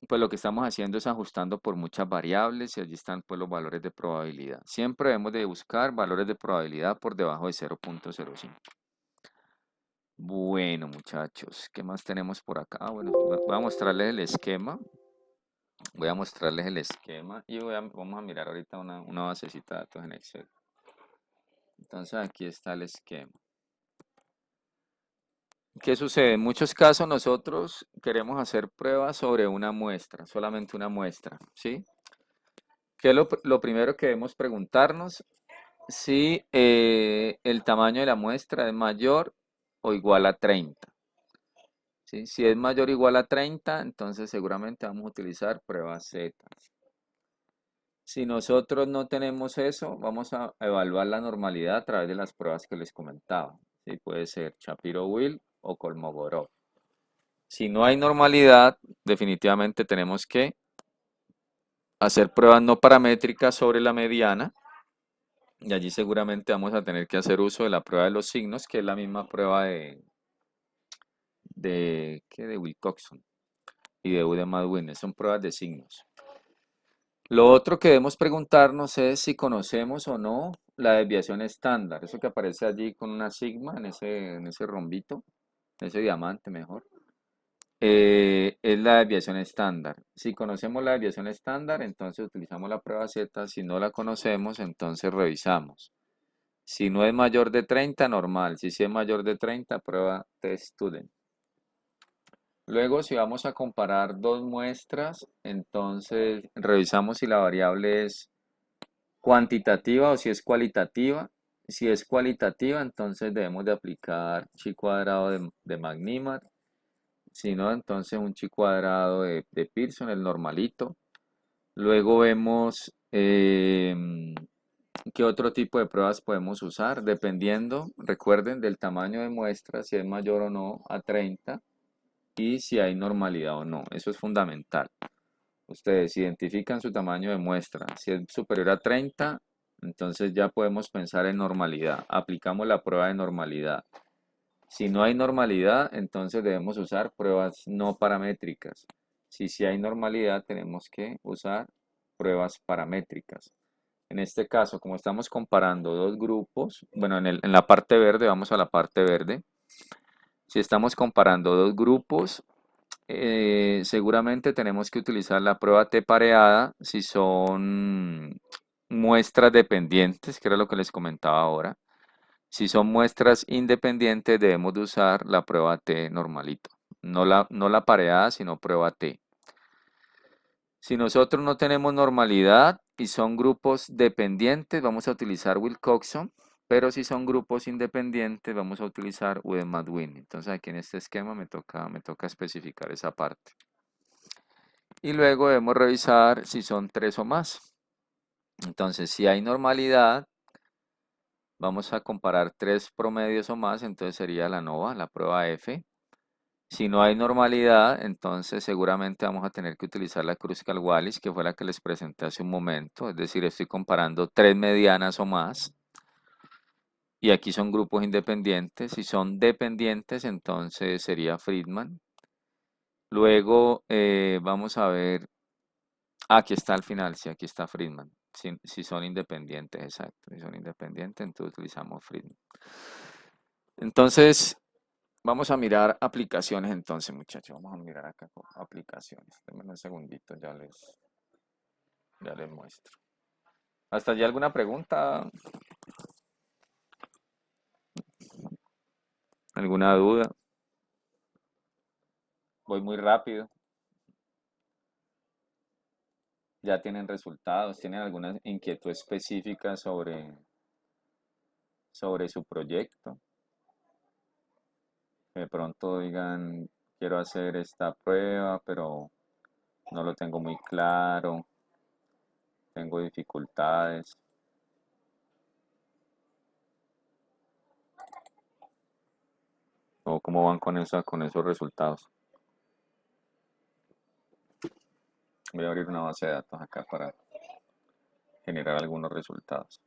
pues lo que estamos haciendo es ajustando por muchas variables y allí están pues los valores de probabilidad. Siempre debemos de buscar valores de probabilidad por debajo de 0.05. Bueno, muchachos, ¿qué más tenemos por acá? Bueno, voy a mostrarles el esquema. Voy a mostrarles el esquema y vamos a mirar ahorita una basecita de datos en Excel. Entonces aquí está el esquema. ¿Qué sucede? En muchos casos nosotros queremos hacer pruebas sobre una muestra, solamente una muestra, ¿sí? ¿Qué es lo primero que debemos preguntarnos? Si el tamaño de la muestra es mayor o igual a 30. ¿Sí? Si es mayor o igual a 30, entonces seguramente vamos a utilizar pruebas Z. Si nosotros no tenemos eso, vamos a evaluar la normalidad a través de las pruebas que les comentaba. ¿Sí? Puede ser Shapiro-Wilk o Kolmogorov. Si no hay normalidad, definitivamente tenemos que hacer pruebas no paramétricas sobre la mediana y allí seguramente vamos a tener que hacer uso de la prueba de los signos, que es la misma prueba de Wilcoxon y de Udemy-Madwin, son pruebas de signos. Lo otro que debemos preguntarnos es si conocemos o no la desviación estándar, eso que aparece allí con una sigma en ese rombito, en ese diamante mejor. Es la desviación estándar. Si conocemos la desviación estándar, entonces utilizamos la prueba Z. Si no la conocemos, entonces revisamos. Si no es mayor de 30, normal. Si sí es mayor de 30, prueba test student. Luego, si vamos a comparar dos muestras, entonces revisamos si la variable es cuantitativa o si es cualitativa. Si es cualitativa, entonces debemos de aplicar chi cuadrado de Magnimat. Si no, entonces un chi cuadrado de Pearson, el normalito. Luego vemos qué otro tipo de pruebas podemos usar, dependiendo, recuerden, del tamaño de muestra, si es mayor o no a 30 y si hay normalidad o no. Eso es fundamental. Ustedes identifican su tamaño de muestra. Si es superior a 30, entonces ya podemos pensar en normalidad. Aplicamos la prueba de normalidad. Si no hay normalidad, entonces debemos usar pruebas no paramétricas. Si hay normalidad, tenemos que usar pruebas paramétricas. En este caso, como estamos comparando dos grupos, bueno, en la parte verde, vamos a la parte verde. Si estamos comparando dos grupos, seguramente tenemos que utilizar la prueba T pareada si son muestras dependientes, que era lo que les comentaba ahora. Si son muestras independientes, debemos de usar la prueba T normalito. No la pareada, sino prueba T. Si nosotros no tenemos normalidad y son grupos dependientes, vamos a utilizar Wilcoxon. Pero si son grupos independientes, vamos a utilizar Wedemat-Winn. Entonces aquí en este esquema me toca especificar esa parte. Y luego debemos revisar si son 3 o más. Entonces, si hay normalidad, vamos a comparar 3 promedios o más, entonces sería la NOVA, la prueba F. Si no hay normalidad, entonces seguramente vamos a tener que utilizar la Kruskal-Wallis, que fue la que les presenté hace un momento. Es decir, estoy comparando 3 medianas o más. Y aquí son grupos independientes. Si son dependientes, entonces sería Friedman. Luego vamos a ver. Aquí está al final, sí, aquí está Friedman. Si son independientes, exacto. Si son independientes, entonces utilizamos Friedman. Entonces, vamos a mirar aplicaciones entonces, muchachos. Vamos a mirar acá aplicaciones. Denme un segundito, ya les muestro. ¿Hasta allí alguna pregunta? ¿Alguna duda? Voy muy rápido. ¿Ya tienen resultados? ¿Tienen alguna inquietud específica sobre su proyecto? De pronto digan, quiero hacer esta prueba, pero no lo tengo muy claro, tengo dificultades. ¿O cómo van con esos resultados? Voy a abrir una base de datos acá para generar algunos resultados.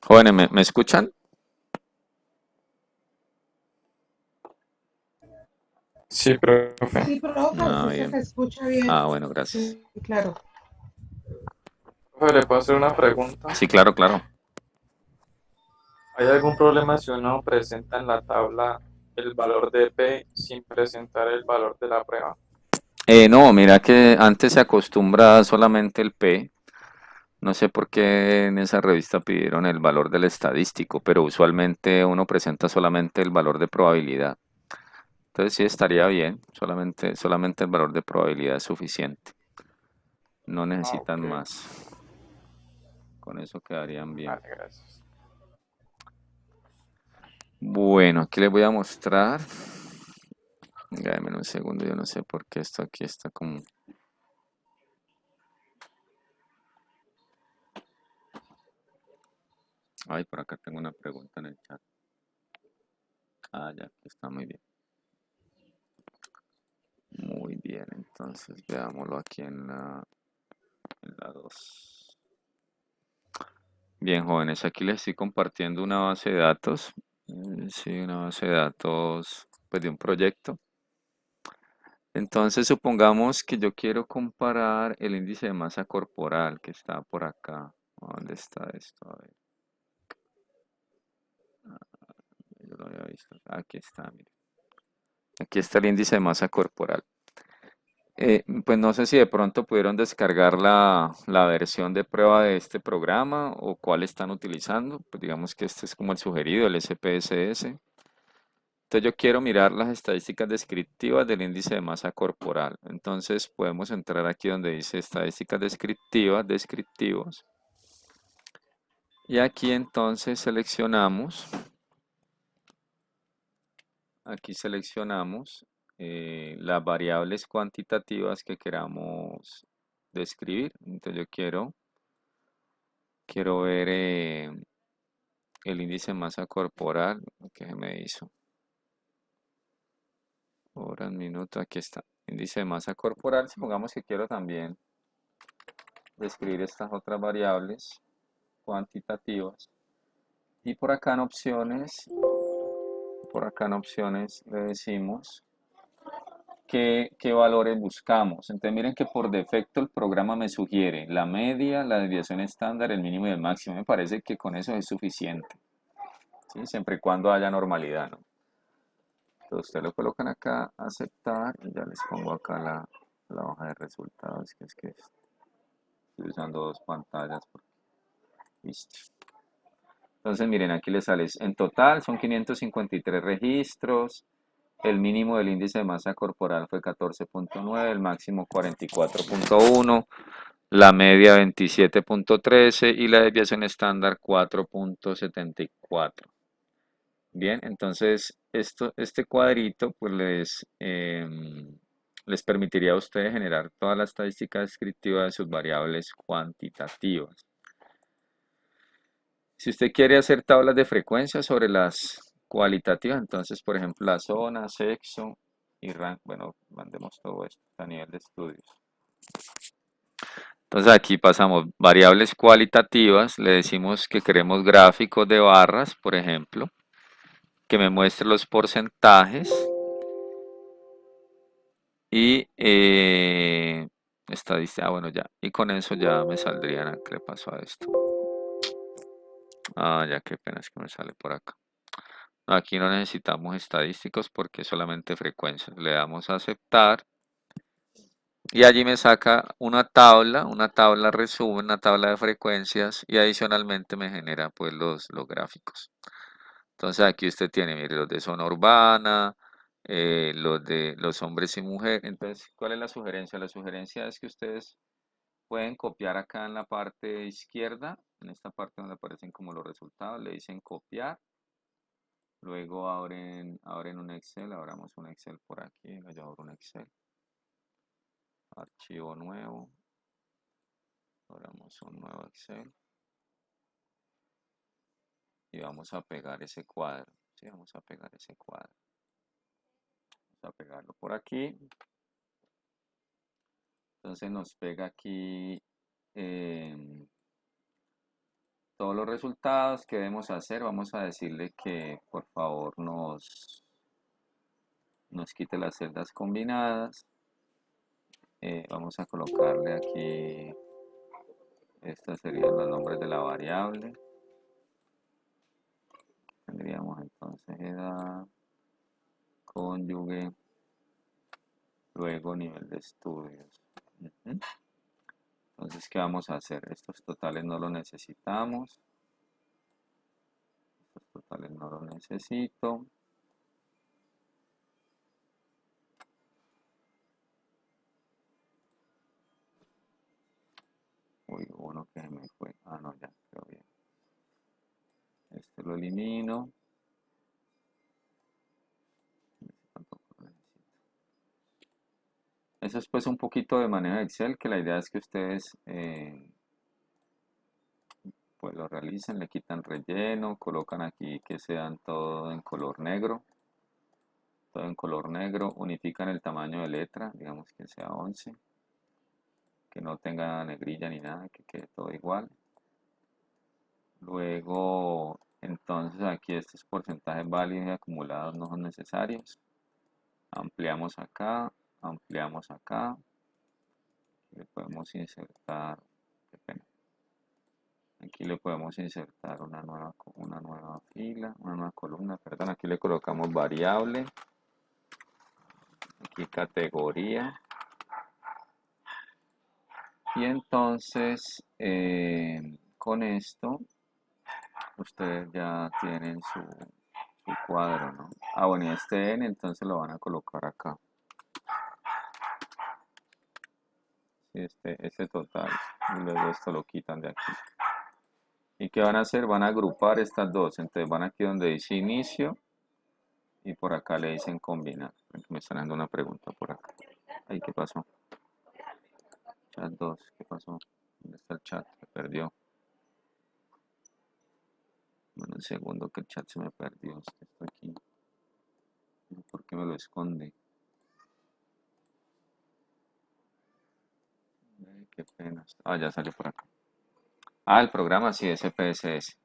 Jóvenes, ¿me escuchan? Sí, profe. Sí, profe, Ah, sí se bien. te escucha bien. Ah, bueno, gracias. Sí, claro. Profe, ¿le puedo hacer una pregunta? Sí, claro, claro. ¿Hay algún problema si uno presenta en la tabla el valor de P sin presentar el valor de la prueba? No, mira que antes se acostumbra solamente el P. No sé por qué en esa revista pidieron el valor del estadístico, pero usualmente uno presenta solamente el valor de probabilidad. Entonces sí estaría bien, solamente el valor de probabilidad es suficiente. No Ah, necesitan ok. más. Con eso quedarían bien. Vale, gracias. Bueno, aquí les voy a mostrar. Dame un segundo, yo no sé por qué esto aquí está como... Ay, por acá tengo una pregunta en el chat. Ah, ya, aquí está muy bien. Muy bien, entonces veámoslo aquí en la 2. Bien, jóvenes, aquí les estoy compartiendo una base de datos. Sí, una base de datos pues, de un proyecto. Entonces, supongamos que yo quiero comparar el índice de masa corporal que está por acá. ¿Dónde está esto? A ver. lo había visto. Aquí está, mire. Aquí está el índice de masa corporal. Pues no sé si de pronto pudieron descargar la versión de prueba de este programa o cuál están utilizando. Pues digamos que este es como el sugerido, el SPSS. Entonces yo quiero mirar las estadísticas descriptivas del índice de masa corporal. Entonces podemos entrar aquí donde dice estadísticas descriptivas, descriptivos. Y aquí entonces seleccionamos las variables cuantitativas que queramos describir. Entonces yo quiero ver el índice de masa corporal que se me hizo. Horas, minutos, aquí está. Índice de masa corporal. Supongamos que quiero también describir estas otras variables cuantitativas. Y por acá en opciones le decimos qué valores buscamos. Entonces miren que por defecto el programa me sugiere la media, la desviación estándar, el mínimo y el máximo. Me parece que con eso es suficiente, ¿sí? Siempre y cuando haya normalidad, ¿no? Entonces ustedes lo colocan acá, aceptar, y ya les pongo acá la hoja de resultados, que es que estoy usando dos pantallas. Listo. Entonces miren, aquí les sale, en total son 553 registros, el mínimo del índice de masa corporal fue 14.9, el máximo 44.1, la media 27.13 y la desviación estándar 4.74. Bien, entonces este cuadrito pues les permitiría a ustedes generar toda la estadística descriptiva de sus variables cuantitativas. Si usted quiere hacer tablas de frecuencia sobre las cualitativas, entonces, por ejemplo, la zona, sexo y rango, bueno, mandemos todo esto a nivel de estudios. Entonces aquí pasamos variables cualitativas, le decimos que queremos gráficos de barras, por ejemplo, que me muestre los porcentajes y estadística, bueno ya, y con eso ya me saldrían, ¿qué le pasó a esto? Ah, ya, qué pena, es que me sale por acá. Aquí no necesitamos estadísticos porque es solamente frecuencias. Le damos a aceptar y allí me saca una tabla resumen, una tabla de frecuencias y adicionalmente me genera pues los gráficos. Entonces aquí usted tiene, mire, los de zona urbana, los de los hombres y mujeres. Entonces, ¿cuál es la sugerencia? La sugerencia es que ustedes pueden copiar acá en la parte izquierda, en esta parte donde aparecen como los resultados, le dicen copiar. Luego abren un Excel, abramos un Excel por aquí, yo abro un Excel, archivo nuevo, abramos un nuevo Excel y vamos a pegar ese cuadro, ¿sí? Vamos a pegar ese cuadro, vamos a pegarlo por aquí, entonces nos pega aquí todos los resultados que debemos hacer. Vamos a decirle que por favor nos quite las celdas combinadas. Vamos a colocarle aquí, estos serían los nombres de la variable. Tendríamos entonces edad, cónyuge, luego nivel de estudios. Entonces, ¿qué vamos a hacer? Estos totales no los necesitamos. Estos totales no los necesito. Uy, uno que me fue. Ah, no, ya, quedó bien. Este lo elimino. Tampoco lo necesito. Eso es pues un poquito de manejo de Excel, que la idea es que ustedes pues lo realicen, le quitan relleno, colocan aquí que sean todo en color negro. Todo en color negro, unifican el tamaño de letra, digamos que sea 11, que no tenga negrilla ni nada, que quede todo igual. Luego, entonces aquí estos porcentajes válidos y acumulados no son necesarios. Ampliamos acá, le podemos insertar, qué pena, Aquí le podemos insertar una nueva fila, una nueva columna, perdón, aquí le colocamos variable, aquí categoría, y entonces con esto ustedes ya tienen su cuadro, ¿no? Ah, bueno, y este N entonces lo van a colocar acá. Sí, este total, y luego esto lo quitan de aquí. ¿Y qué van a hacer? Van a agrupar estas dos, entonces van aquí donde dice inicio y por acá le dicen combinar. Me están dando una pregunta por acá. Ay, ¿qué pasó? Chat 2, ¿qué pasó? ¿Dónde está el chat? Se perdió. Bueno, un segundo que el chat se me perdió. Es que está aquí. ¿Por qué me lo esconde? Ay, qué pena. Ah, ya salió por acá. Ah, el programa sí, SPSS.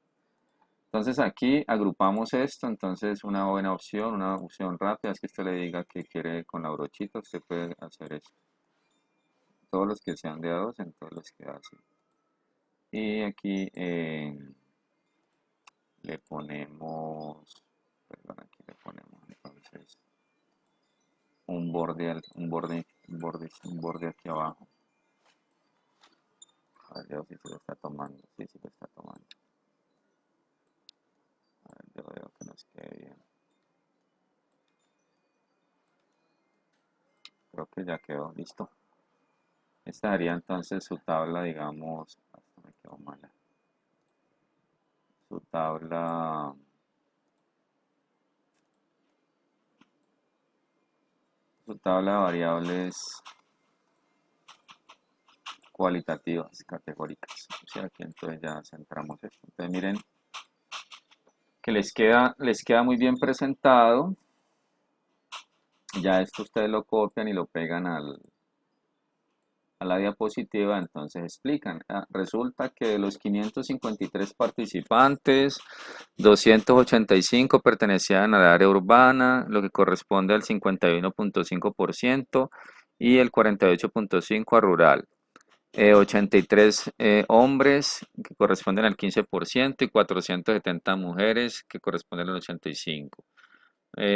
Entonces aquí agrupamos esto, entonces una opción rápida es que usted le diga que quiere con la brochita, usted puede hacer esto. Todos los que sean de a dos, en todos los que hacen. Y aquí le ponemos, perdón, aquí le ponemos entonces un borde aquí abajo. A ver, yo si se lo está tomando, sí, sí lo está tomando. A ver, yo veo que nos quede bien. Creo que ya quedó, listo. Esta sería entonces su tabla, digamos, hasta me quedó mala. Su tabla de variables cualitativas, categóricas. O sea, aquí entonces ya centramos esto. Entonces miren que les queda muy bien presentado. Ya esto ustedes lo copian y lo pegan a la diapositiva, entonces explican. Resulta que de los 553 participantes, 285 pertenecían al área urbana, lo que corresponde al 51.5% y el 48.5% a rural. 83 hombres que corresponden al 15% y 470 mujeres que corresponden al 85%.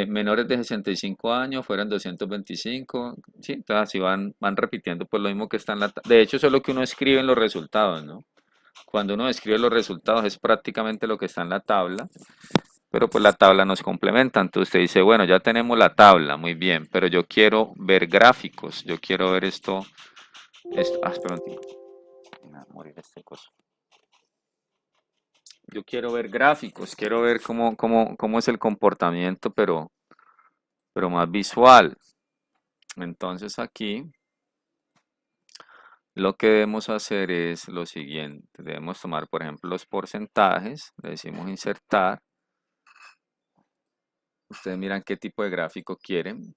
Menores de 65 años fueran 225, sí, entonces así van repitiendo pues lo mismo que está en de hecho eso es lo que uno escribe en los resultados, ¿no? Cuando uno escribe los resultados es prácticamente lo que está en la tabla, pero pues la tabla nos complementa, entonces usted dice, bueno, ya tenemos la tabla, muy bien, pero yo quiero ver gráficos, yo quiero ver espera un tiempo, me va a morir este coso. Yo quiero ver gráficos, quiero ver cómo es el comportamiento, pero más visual. Entonces aquí lo que debemos hacer es lo siguiente. Debemos tomar, por ejemplo, los porcentajes. Le decimos insertar. Ustedes miran qué tipo de gráfico quieren.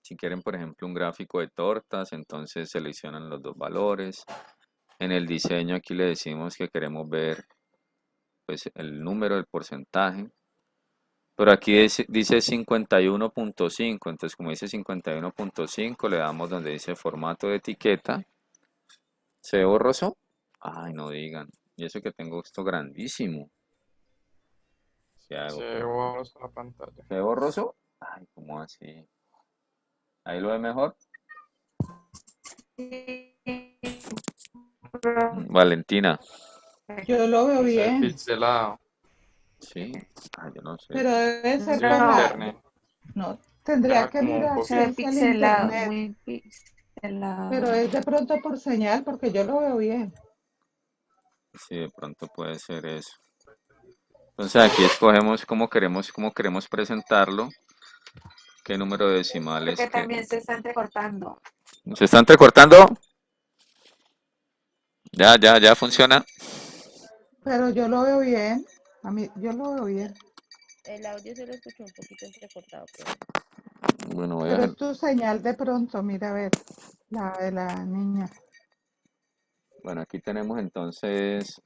Si quieren, por ejemplo, un gráfico de tortas, entonces seleccionan los dos valores. En el diseño aquí le decimos que queremos ver pues, el número del porcentaje. Pero aquí dice 51.5, entonces como dice 51.5, le damos donde dice formato de etiqueta. ¿Se ve borroso? Ay, no digan. Y eso que tengo esto grandísimo. ¿Qué hago? Se borra la pantalla. ¿Se ve borroso? Ay, ¿cómo así? ¿Ahí lo ve mejor? Valentina. Yo lo veo Se ve bien, pixelado. Sí. Ay, yo no sé. pero debe ser Sí, el por No, internet. no, tendría Deja que como un mirar se si ve poquito. es el pixelado, internet, muy pero pixelado. es de pronto por señal, porque yo lo veo bien. Sí, de pronto puede ser eso. Entonces aquí escogemos cómo queremos presentarlo, qué número de decimales Porque que... también se está entrecortando. ¿Se está entrecortando? Ya funciona. Pero yo lo veo bien, a mí, yo lo veo bien. El audio se lo escuchó un poquito entrecortado, profe. Bueno, voy a Pero hacer... es tu señal de pronto, mira a ver, la de la niña. Bueno, aquí tenemos entonces,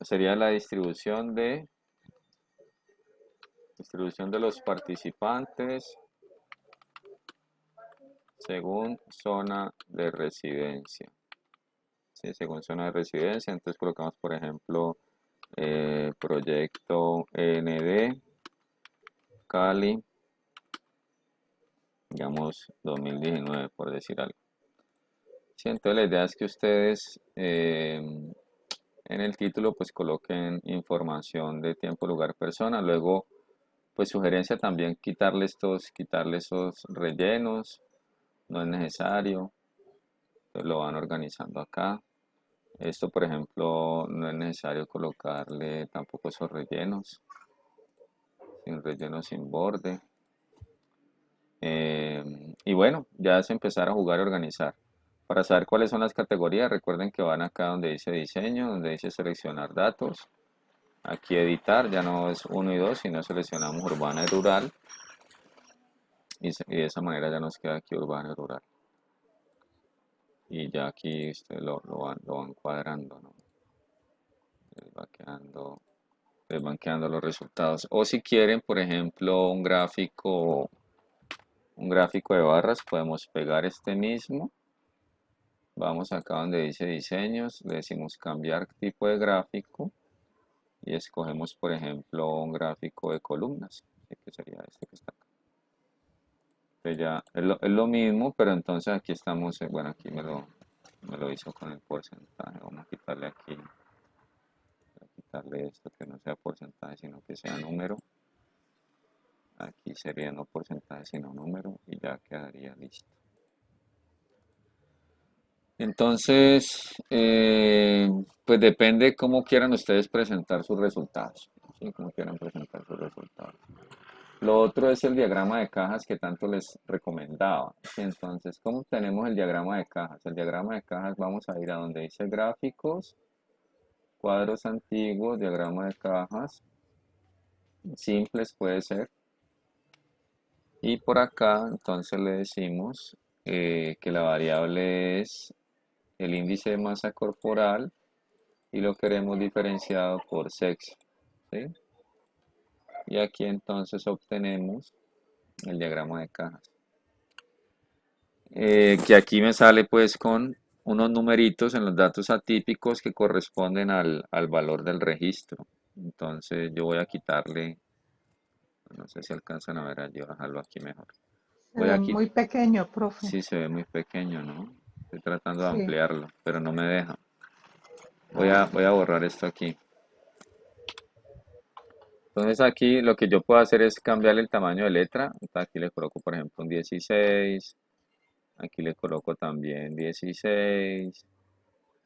sería la distribución de los participantes según zona de residencia. ¿sí? Según zona de residencia, entonces colocamos, por ejemplo, proyecto ND, Cali, digamos 2019, por decir algo. Sí, entonces la idea es que ustedes en el título pues coloquen información de tiempo, lugar, persona. Luego, pues sugerencia también quitarle esos rellenos, no es necesario. Entonces lo van organizando acá. Esto, por ejemplo, no es necesario colocarle tampoco esos rellenos, sin relleno, sin borde. Y bueno, ya es empezar a jugar y organizar. Para saber cuáles son las categorías, recuerden que van acá donde dice diseño, donde dice seleccionar datos. Aquí editar, ya no es 1 y 2, sino seleccionamos urbana y rural. Y de esa manera ya nos queda aquí urbano y rural. Y ya aquí ustedes lo van cuadrando, ¿no? Les van quedando los resultados. O si quieren, por ejemplo, un gráfico de barras, podemos pegar este mismo. Vamos acá donde dice diseños, le decimos cambiar tipo de gráfico y escogemos, por ejemplo, un gráfico de columnas, que sería este que está acá. Entonces ya es lo mismo, pero entonces aquí estamos, bueno, aquí me lo hizo con el porcentaje. Vamos a quitarle aquí, voy a quitarle esto que no sea porcentaje, sino que sea número. Aquí sería no porcentaje, sino número y ya quedaría listo. Entonces, pues depende cómo quieran ustedes presentar sus resultados. ¿Sí? Cómo quieran presentar sus resultados. Lo otro es el diagrama de cajas que tanto les recomendaba. ¿Sí? Entonces, ¿cómo tenemos el diagrama de cajas? El diagrama de cajas vamos a ir a donde dice gráficos, cuadros antiguos, diagrama de cajas, simples puede ser. Y por acá entonces le decimos que la variable es el índice de masa corporal y lo queremos diferenciado por sexo, ¿sí? Y aquí entonces obtenemos el diagrama de cajas. Que aquí me sale pues con unos numeritos en los datos atípicos que corresponden al valor del registro. Entonces yo voy a quitarle, no sé si alcanzan a ver allí, bajarlo aquí mejor. Se Voy ve a quitar, muy pequeño, profe. sí se ve muy pequeño, ¿no? Estoy tratando de Sí. ampliarlo, pero no me deja. Voy a borrar esto aquí. Entonces aquí lo que yo puedo hacer es cambiarle el tamaño de letra. Entonces, aquí le coloco por ejemplo un 16. Aquí le coloco también 16.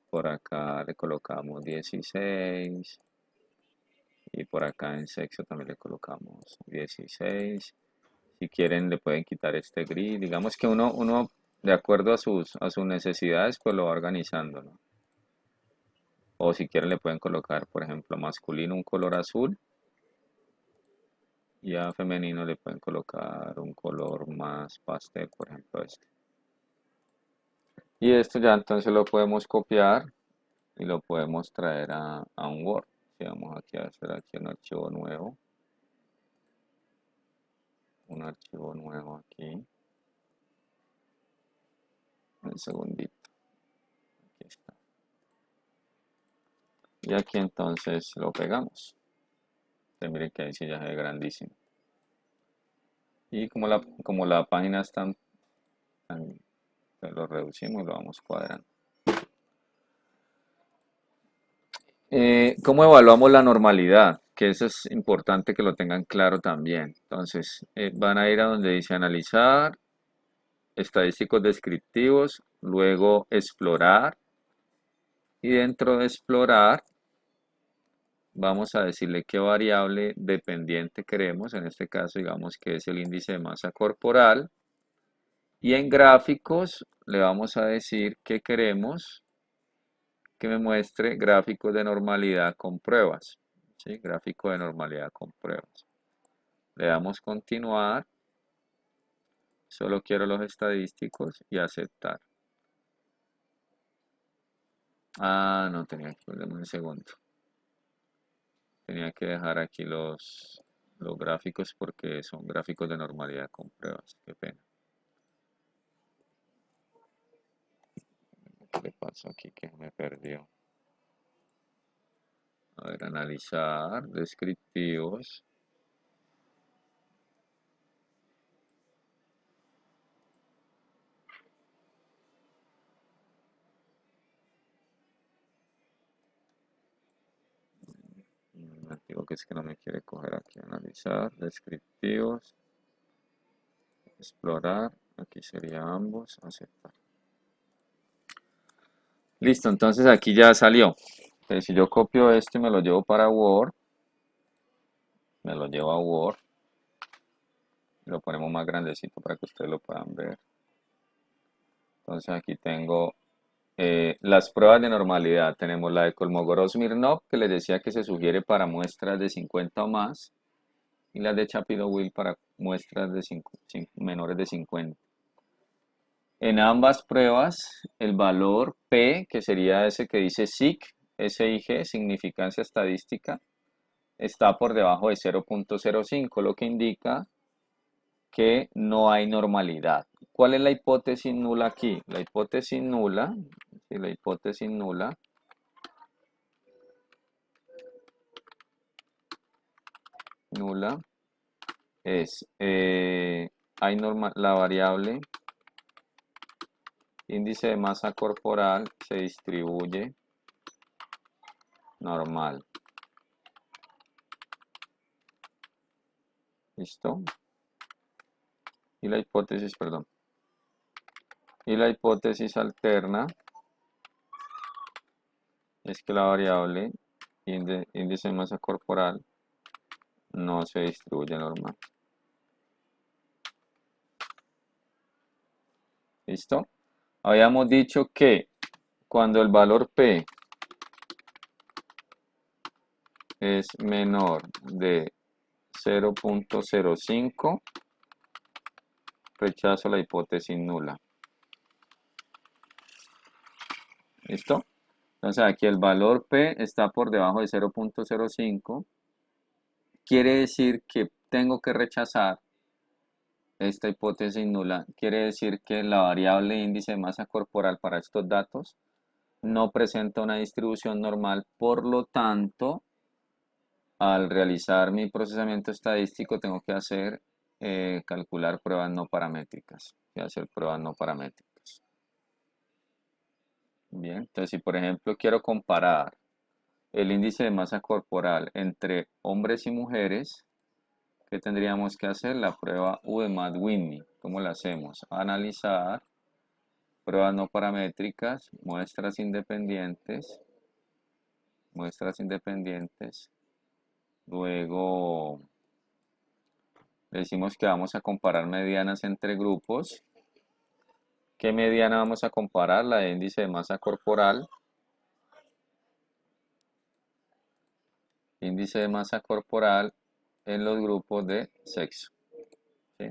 Por acá le colocamos 16. Y por acá en sexo también le colocamos 16. Si quieren le pueden quitar este gris. Digamos que uno de acuerdo a sus necesidades pues lo va organizando, ¿no? O si quieren le pueden colocar por ejemplo masculino un color azul. Y a femenino le pueden colocar un color más pastel, por ejemplo este. Y esto ya entonces lo podemos copiar y lo podemos traer a un Word. Si vamos aquí a hacer aquí un archivo nuevo. Un archivo nuevo aquí. Un segundito. Aquí está. Y aquí entonces lo pegamos. Entonces miren que ahí sí ya se ve grandísimo. Y como la página es lo reducimos y lo vamos cuadrando. ¿Cómo evaluamos la normalidad? Que eso es importante que lo tengan claro también. Entonces, van a ir a donde dice analizar, estadísticos descriptivos, luego explorar. Y dentro de explorar, vamos a decirle qué variable dependiente queremos. En este caso, digamos que es el índice de masa corporal. Y en gráficos, le vamos a decir que queremos que me muestre gráficos de normalidad con pruebas. ¿Sí? Gráfico de normalidad con pruebas. Le damos continuar. Solo quiero los estadísticos y aceptar. Ah, no tenía que ponerme un segundo. Tenía que dejar aquí los gráficos porque son gráficos de normalidad con pruebas. Qué pena. ¿Qué le pasa? pasó aquí que me perdió? A ver, analizar, descriptivos. Digo que es que no me quiere coger aquí. Analizar, descriptivos, explorar. Aquí sería ambos, aceptar. Listo, entonces aquí ya salió. Entonces, si yo copio esto y me lo llevo para Word, me lo llevo a Word. Lo ponemos más grandecito para que ustedes lo puedan ver. Entonces aquí tengo las pruebas de normalidad. Tenemos la de Kolmogorov-Smirnov, que les decía que se sugiere para muestras de 50 o más, y la de Shapiro-Wilk para muestras de menores de 50. En ambas pruebas, el valor P, que sería ese que dice SIG, SIG, significancia estadística, está por debajo de 0.05, lo que indica que no hay normalidad. ¿Cuál es la hipótesis nula aquí? La hipótesis nula, ¿sí? La hipótesis nula es, la variable índice de masa corporal se distribuye normal. ¿Listo? Y la hipótesis, perdón. Y la hipótesis alterna es que la variable índice de masa corporal no se distribuye normal. ¿Listo? Habíamos dicho que cuando el valor P es menor de 0.05, rechazo la hipótesis nula. ¿Listo? Entonces aquí el valor P está por debajo de 0.05. Quiere decir que tengo que rechazar esta hipótesis nula. Quiere decir que la variable índice de masa corporal para estos datos no presenta una distribución normal, por lo tanto, al realizar mi procesamiento estadístico tengo que hacer calcular pruebas no paramétricas. Voy a hacer pruebas no paramétricas. Bien, entonces si por ejemplo quiero comparar el índice de masa corporal entre hombres y mujeres, ¿qué tendríamos que hacer? La prueba Udemad-Whitney. ¿Cómo la hacemos? Analizar, pruebas no paramétricas, muestras independientes. Luego decimos que vamos a comparar medianas entre grupos. ¿Qué mediana vamos a comparar? La de índice de masa corporal. Índice de masa corporal en los grupos de sexo. ¿Sí?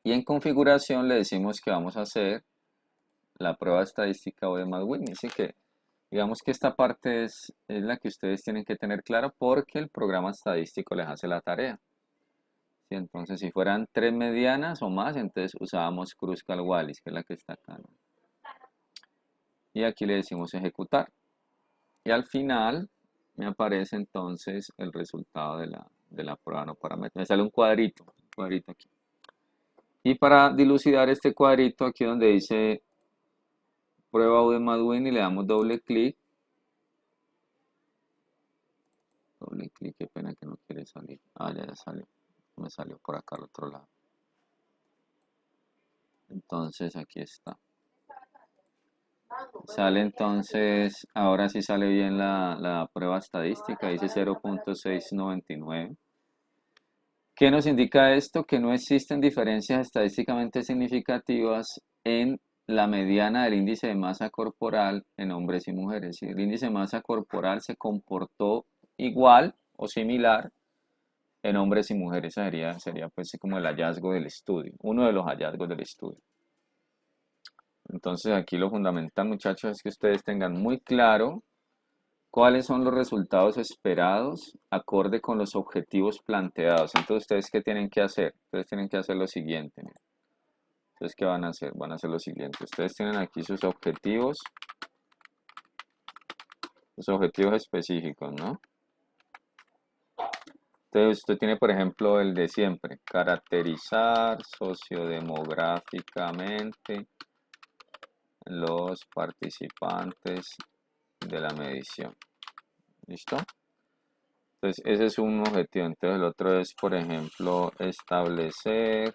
Y en configuración le decimos que vamos a hacer la prueba estadística Udemad-Whitney. Así que digamos que esta parte es la que ustedes tienen que tener clara porque el programa estadístico les hace la tarea. ¿Sí? Entonces, si fueran 3 medianas o más, entonces usábamos Kruskal-Wallis, que es la que está acá, ¿no? Y aquí le decimos ejecutar. Y al final me aparece entonces el resultado de la prueba no paramétrica. Me sale un cuadrito aquí. Y para dilucidar este cuadrito, aquí donde dice prueba Udemad-Whitney, le damos doble clic. Doble clic, qué pena que no quiere salir. Ah, ya salió. Me salió por acá al otro lado. Entonces aquí está. Sale entonces, ahora sí sale bien la prueba estadística, dice 0.699. ¿Qué nos indica esto? Que no existen diferencias estadísticamente significativas en la mediana del índice de masa corporal en hombres y mujeres. El índice de masa corporal se comportó igual o similar en hombres y mujeres. Sería pues como el hallazgo del estudio, uno de los hallazgos del estudio. Entonces aquí lo fundamental, muchachos, es que ustedes tengan muy claro cuáles son los resultados esperados acorde con los objetivos planteados. Entonces, ¿ustedes qué tienen que hacer? Ustedes tienen que hacer lo siguiente. Miren. Entonces, ¿qué van a hacer? Van a hacer lo siguiente. Ustedes tienen aquí sus objetivos específicos, ¿no? Entonces, usted tiene, por ejemplo, el de siempre, caracterizar sociodemográficamente los participantes de la medición. ¿Listo? Entonces, ese es un objetivo. Entonces, el otro es, por ejemplo, establecer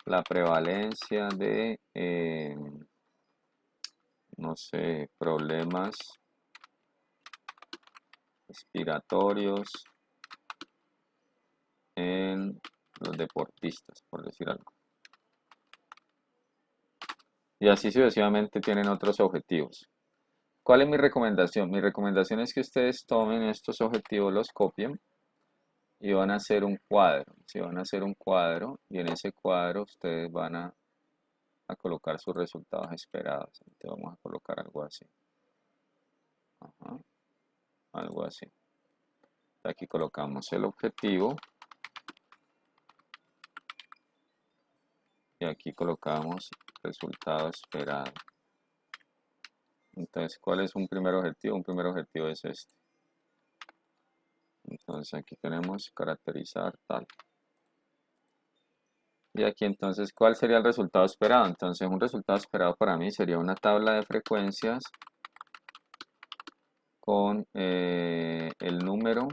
la prevalencia de, no sé, problemas respiratorios en los deportistas, por decir algo. Y así sucesivamente tienen otros objetivos. ¿Cuál es mi recomendación? Mi recomendación es que ustedes tomen estos objetivos, los copien y van a hacer un cuadro. Si van a hacer un cuadro y en ese cuadro ustedes van a colocar sus resultados esperados. Entonces vamos a colocar algo así. Ajá, algo así. Aquí colocamos el objetivo y aquí colocamos resultado esperado. Entonces, ¿cuál es un primer objetivo? Un primer objetivo es este. Entonces aquí tenemos caracterizar tal. Y aquí entonces, ¿cuál sería el resultado esperado? Entonces, un resultado esperado para mí sería una tabla de frecuencias con el número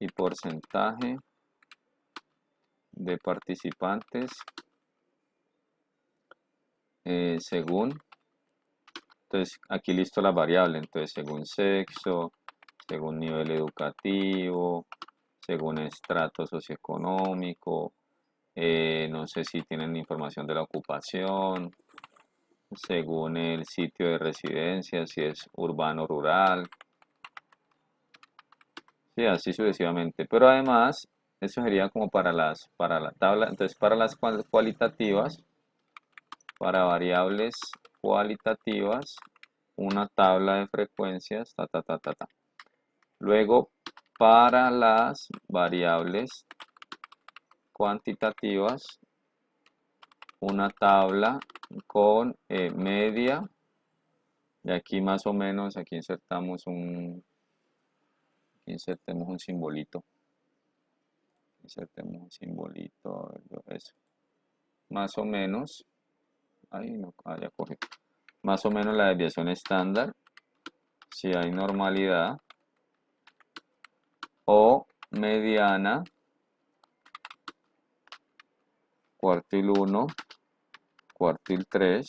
y porcentaje de participantes según, entonces aquí listo la variable, entonces según sexo, según nivel educativo, según estrato socioeconómico, no sé si tienen información de la ocupación, según el sitio de residencia, si es urbano o rural, sí, así sucesivamente. Pero además, eso sería como para la tabla, entonces para las cualitativas, para variables cualitativas, una tabla de frecuencias, ta, ta, ta, ta, ta. Luego, para las variables cuantitativas, una tabla con media, y aquí más o menos, aquí insertemos un simbolito, eso, más o menos, ahí no, ya cogí, más o menos la desviación estándar, si hay normalidad, o mediana, cuartil 1, cuartil 3,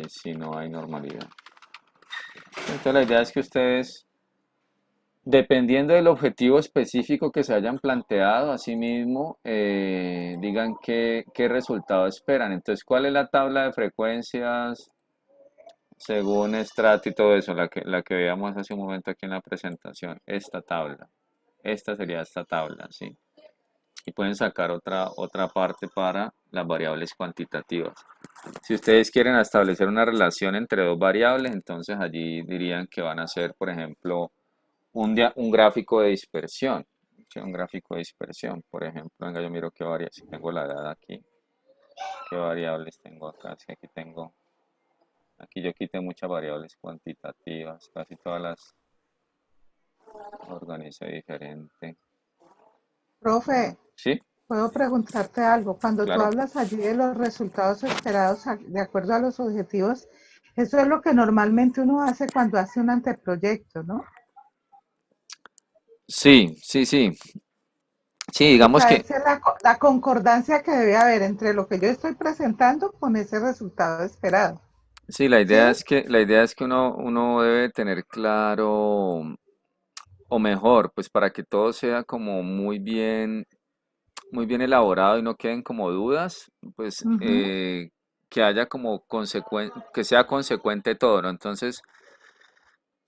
si no hay normalidad. Entonces la idea es que ustedes, dependiendo del objetivo específico que se hayan planteado, asimismo, digan qué resultado esperan. Entonces, ¿cuál es la tabla de frecuencias según estrato y todo eso? La que veíamos hace un momento aquí en la presentación. Esta tabla. Esta sería esta tabla, ¿sí? Y pueden sacar otra parte para las variables cuantitativas. Si ustedes quieren establecer una relación entre dos variables, entonces allí dirían que van a hacer, por ejemplo, un gráfico de dispersión. ¿Sí? Un gráfico de dispersión, por ejemplo. Venga, yo miro qué variables, si tengo la edad aquí, qué variables tengo acá. Si aquí yo quité muchas variables cuantitativas, casi todas las organicé diferente. Profe, ¿Sí? puedo preguntarte algo. Cuando tú Claro. hablas allí de los resultados esperados de acuerdo a los objetivos, eso es lo que normalmente uno hace cuando hace un anteproyecto, ¿no? Sí, sí, sí. Sí, O digamos sea, que esa es la concordancia que debe haber entre lo que yo estoy presentando con ese resultado esperado. sí, la idea ¿Sí? es que uno debe tener claro, o mejor, pues para que todo sea como muy bien elaborado y no queden como dudas, pues Ujú. que haya como que sea consecuente todo, ¿no? Entonces,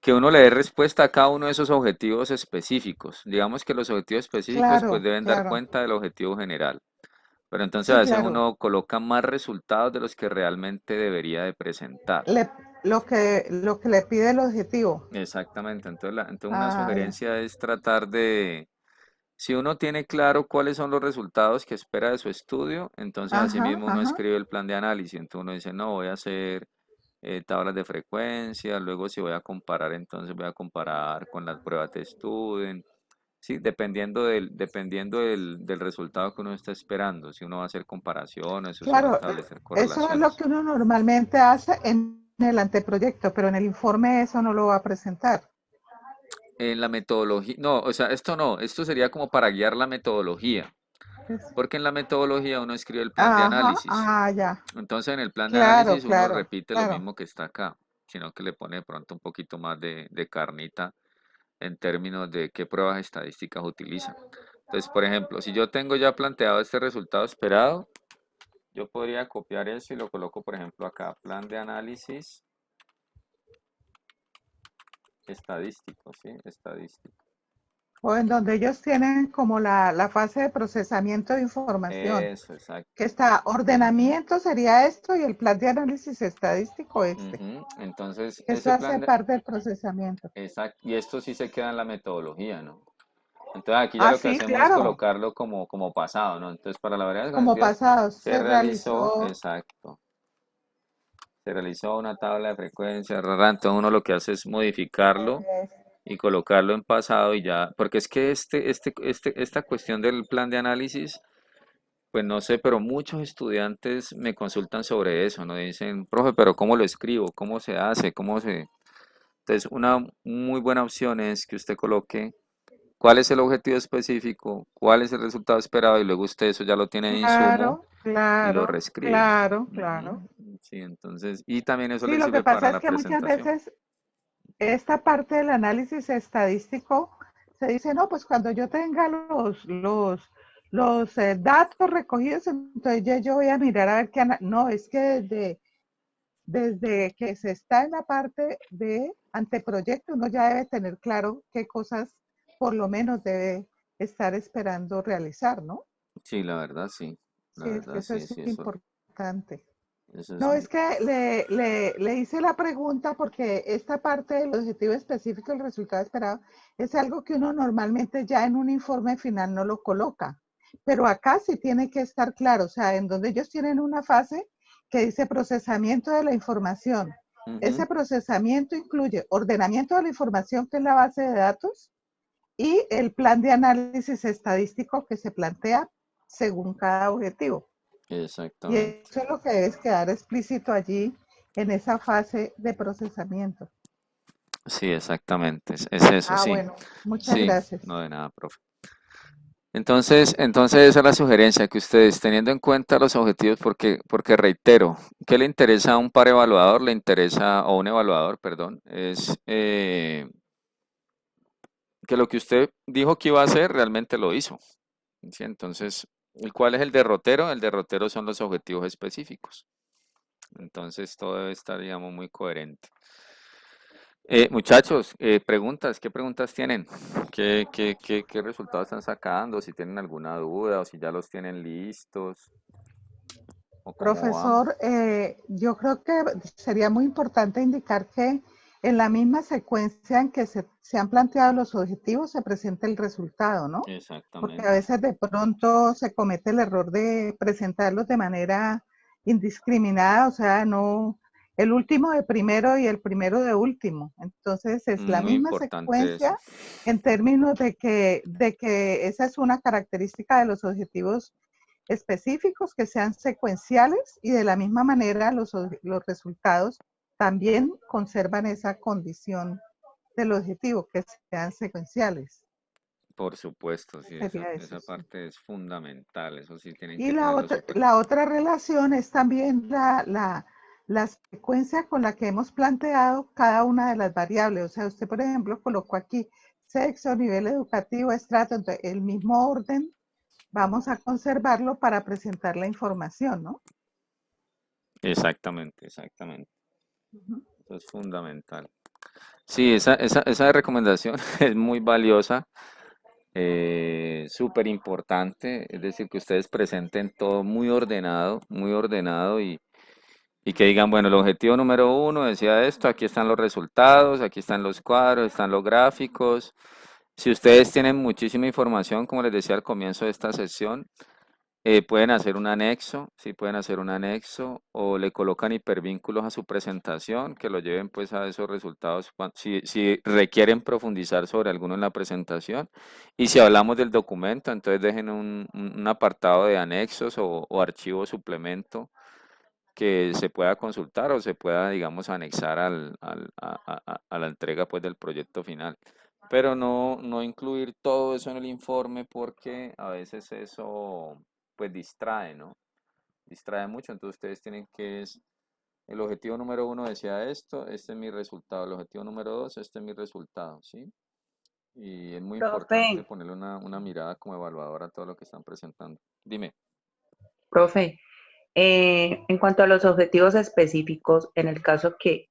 que uno le dé respuesta a cada uno de esos objetivos específicos. Digamos que los objetivos específicos pues Claro, deben dar claro. cuenta del objetivo general. Pero entonces a Sí, veces claro. uno coloca más resultados de los que realmente debería de presentar. Le- lo que le pide el objetivo. Exactamente. Entonces una Ah, ya. sugerencia es tratar de Si uno tiene claro cuáles son los resultados que espera de su estudio, entonces Ajá, asimismo uno ajá. escribe el plan de análisis. Entonces uno dice, no, voy a hacer tablas de frecuencia, luego si voy a comparar, entonces voy a comparar con las pruebas de Student. Sí, dependiendo del resultado que uno está esperando, si uno va a hacer comparaciones o si va a Claro, establecer eso es lo correlaciones. que uno normalmente hace en el anteproyecto, pero en el informe eso no lo va a presentar. En la metodología, no, o sea, esto no, esto sería como para guiar la metodología, Es- porque en la metodología uno escribe el plan de Ajá, análisis. ah, ya. Entonces en el plan de Claro, análisis uno claro, repite lo claro. mismo que está acá, sino que le pone de pronto un poquito más de carnita en términos de qué pruebas estadísticas utiliza. Entonces, por ejemplo, si yo tengo ya planteado este resultado esperado, yo podría copiar eso y lo coloco, por ejemplo, acá, plan de análisis estadístico, ¿sí? Estadístico. O en donde ellos tienen como la fase de procesamiento de información, Eso, que exacto. está ordenamiento sería esto y el plan de análisis estadístico este, Ujú. Entonces, que eso ese hace plan de... parte del procesamiento. Exacto. Y esto sí se queda en la metodología, ¿no? Entonces aquí ya Ah, lo que sí, hacemos es claro, colocarlo como pasado, ¿no? Entonces para la variedad como cognitiva pasado, se se realizó, realizó. exacto, se realizó una tabla de frecuencia, rara, entonces uno lo que hace es modificarlo eh, y colocarlo en pasado y ya, porque es que esta cuestión del plan de análisis, pues no sé, pero muchos estudiantes me consultan sobre eso, ¿no? Dicen, profe, pero ¿cómo lo escribo? ¿Cómo se hace? ¿Cómo se...? Entonces, una muy buena opción es que usted coloque cuál es el objetivo específico, cuál es el resultado esperado y luego usted eso ya lo tiene de insumo claro, y lo claro, reescribe. claro, claro. Ujú. Sí, entonces, y también eso Sí, le lo que sirve para pasa es la que muchas presentación. veces esta parte del análisis estadístico se dice, no, pues cuando yo tenga los datos recogidos, entonces ya yo voy a mirar a ver qué... No, es que desde que se está en la parte de anteproyecto, uno ya debe tener claro qué cosas por lo menos debe estar esperando realizar, ¿no? Sí, la verdad sí, la Sí, es que verdad eso sí, es sí, importante. eso es No, muy... es que le hice la pregunta porque esta parte del objetivo específico, el resultado esperado, es algo que uno normalmente ya en un informe final no lo coloca. Pero acá sí tiene que estar claro, o sea, en donde ellos tienen una fase que dice procesamiento de la información. Ujú. Ese procesamiento incluye ordenamiento de la información, que es la base de datos, y el plan de análisis estadístico que se plantea según cada objetivo. Y Exactamente. eso es lo que debe quedar explícito allí en esa fase de procesamiento. Sí, exactamente, es eso, Ah, sí. bueno, muchas Sí, gracias. no de nada, profe. Entonces esa es la sugerencia, que ustedes, teniendo en cuenta los objetivos, porque reitero, ¿qué le interesa a un par evaluador? Le interesa, o un evaluador, perdón, es que lo que usted dijo que iba a hacer, realmente lo hizo. ¿Sí? Entonces, ¿y cuál es el derrotero? El derrotero son los objetivos específicos. Entonces, todo debe estar, digamos, muy coherente. Muchachos, preguntas, ¿qué preguntas tienen? ¿Qué resultados están sacando? Si tienen alguna duda o si ya los tienen listos o cómo van. Profesor, yo creo que sería muy importante indicar que en la misma secuencia en que se han planteado los objetivos se presenta el resultado, ¿no? Porque a Exactamente. veces de pronto se comete el error de presentarlos de manera indiscriminada, o sea, no el último de primero y el primero de último. Entonces es la Muy misma importante eso. secuencia en términos de que esa es una característica de los objetivos específicos que sean secuenciales y de la misma manera los resultados también conservan esa condición del objetivo, que sean secuenciales. Por supuesto, sí, Sería eso, esa sí. parte es fundamental. Eso sí tienen Y que tenerlo súper. la otra relación es también la secuencia con la que hemos planteado cada una de las variables. O sea, usted, por ejemplo, colocó aquí sexo, nivel educativo, estrato, entonces el mismo orden vamos a conservarlo para presentar la información, ¿no? Exactamente, exactamente. Ujú. Eso es fundamental. Sí, esa recomendación es muy valiosa, súper importante. Es decir, que ustedes presenten todo muy ordenado y que digan, bueno, el objetivo número uno decía esto, aquí están los resultados, aquí están los cuadros, están los gráficos. Si ustedes tienen muchísima información, como les decía al comienzo de esta sesión, pueden hacer un anexo, sí pueden hacer un anexo o le colocan hipervínculos a su presentación que lo lleven pues a esos resultados si requieren profundizar sobre alguno en la presentación. Y si hablamos del documento, entonces dejen un apartado de anexos o archivo suplemento que se pueda consultar o se pueda, digamos, anexar a la entrega pues del proyecto final. Pero no incluir todo eso en el informe porque a veces eso pues distrae, ¿no? Distrae mucho, entonces ustedes tienen que el objetivo número 1 decía esto, este es mi resultado, el objetivo número 2, este es mi resultado, ¿sí? Y es muy importante Profe, ponerle una mirada como evaluadora a todo lo que están presentando. Dime. profe, en cuanto a los objetivos específicos, en el caso que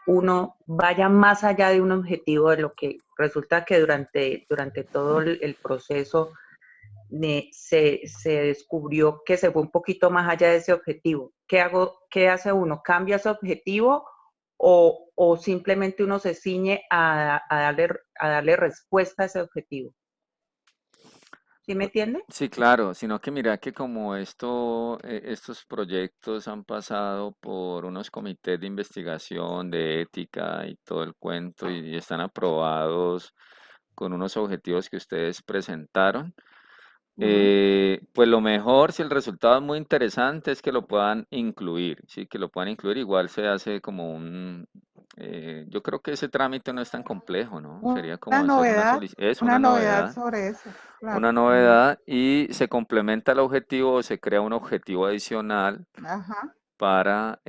uno vaya más allá de un objetivo, de lo que resulta que durante todo el proceso se descubrió que se fue un poquito más allá de ese objetivo. ¿Qué hace uno? ¿Cambia ese objetivo o simplemente uno se ciñe a darle respuesta a ese objetivo? ¿Sí me entiende? Sí, claro, sino que mira que como estos proyectos han pasado por unos comités de investigación, de ética y todo el cuento y están aprobados con unos objetivos que ustedes presentaron, pues lo mejor, si el resultado es muy interesante, es que lo puedan incluir, sí, que lo puedan incluir. Igual se hace como yo creo que ese trámite no es tan complejo, ¿no? Sería como hacer es una novedad sobre eso, una claro. novedad y se complementa el objetivo o se crea un objetivo adicional Ajá, para